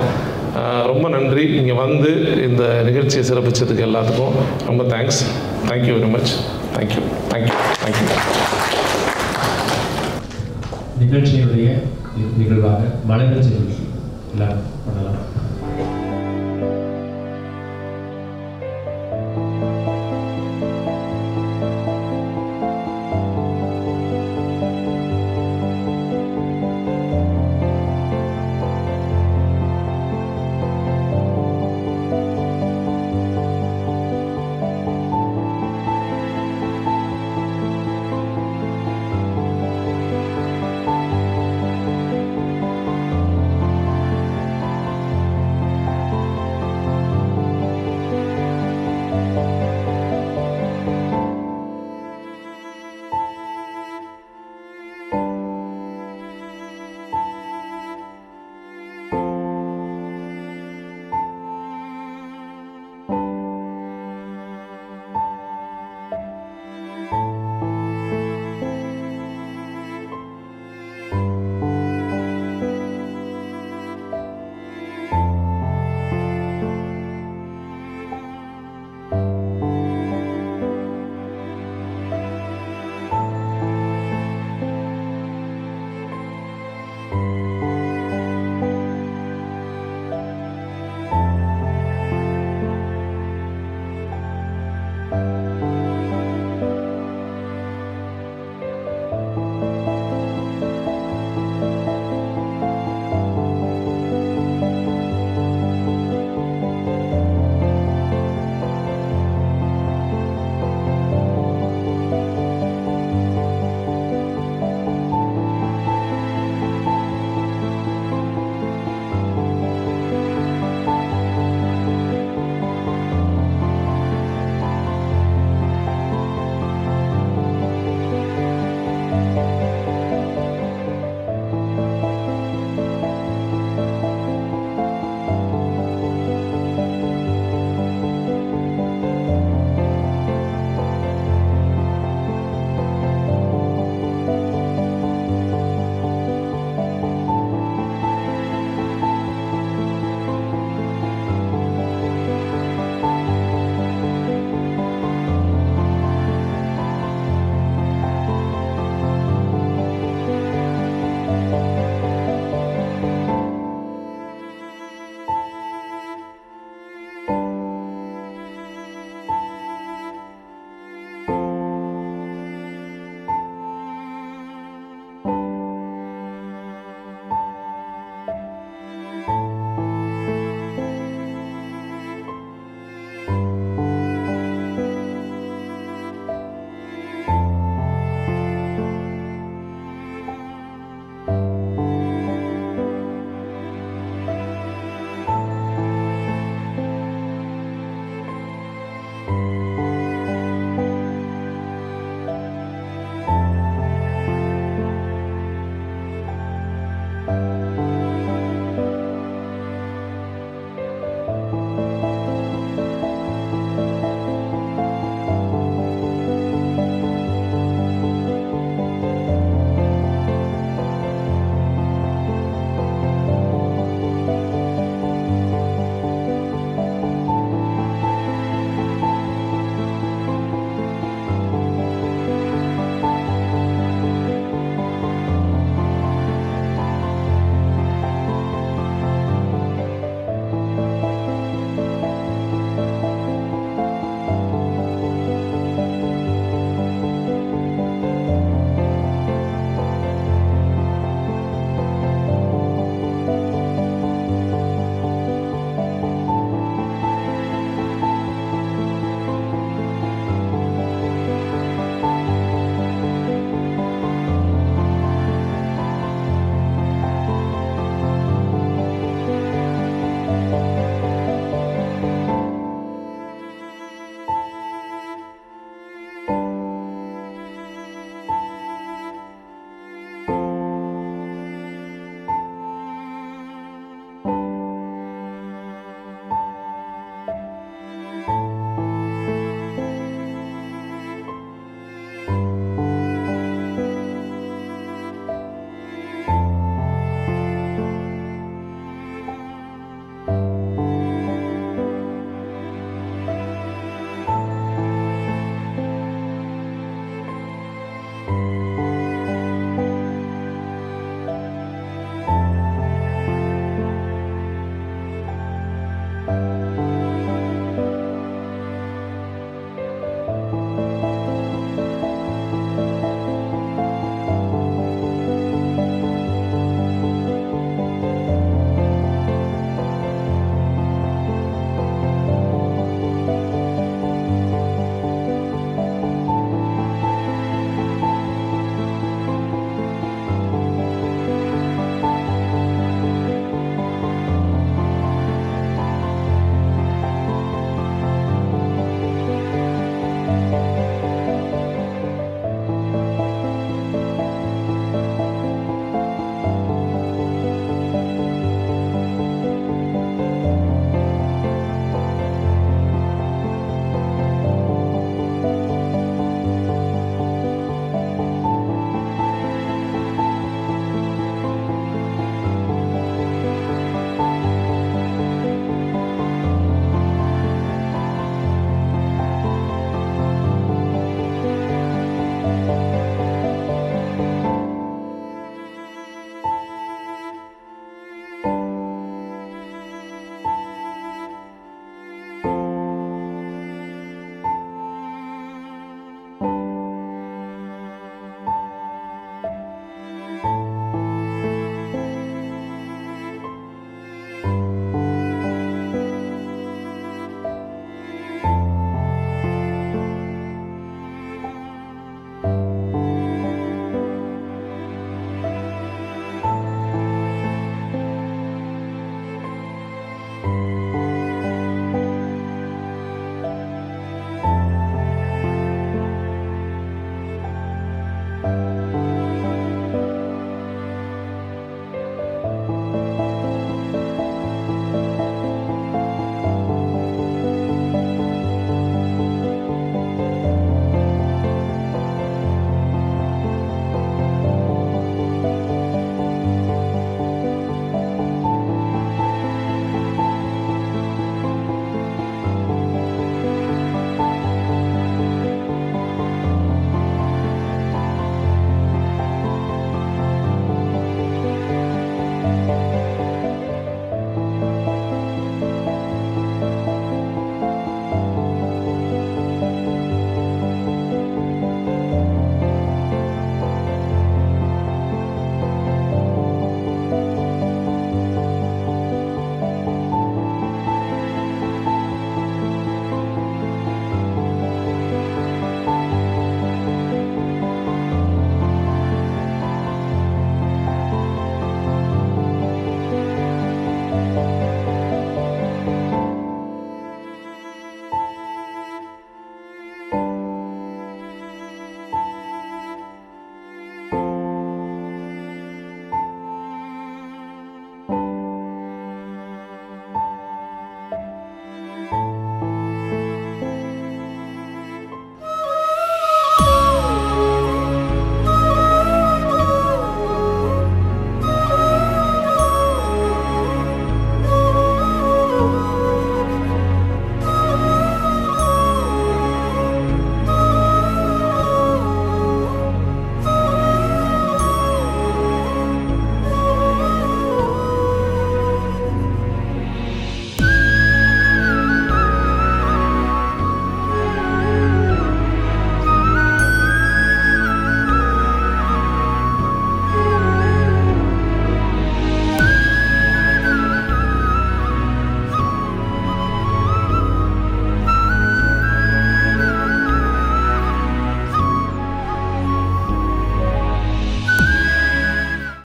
ரொம்ப நன்றி. இங்கே வந்து இந்த நிகழ்ச்சியை சிறப்பித்ததுக்கு எல்லாத்துக்கும் ரொம்ப thanks. Thank you very much. Thank you. நிகழ்ச்சியினுடைய நிகழ்வாக மலர் எல்லாரும் பண்ணலாம்.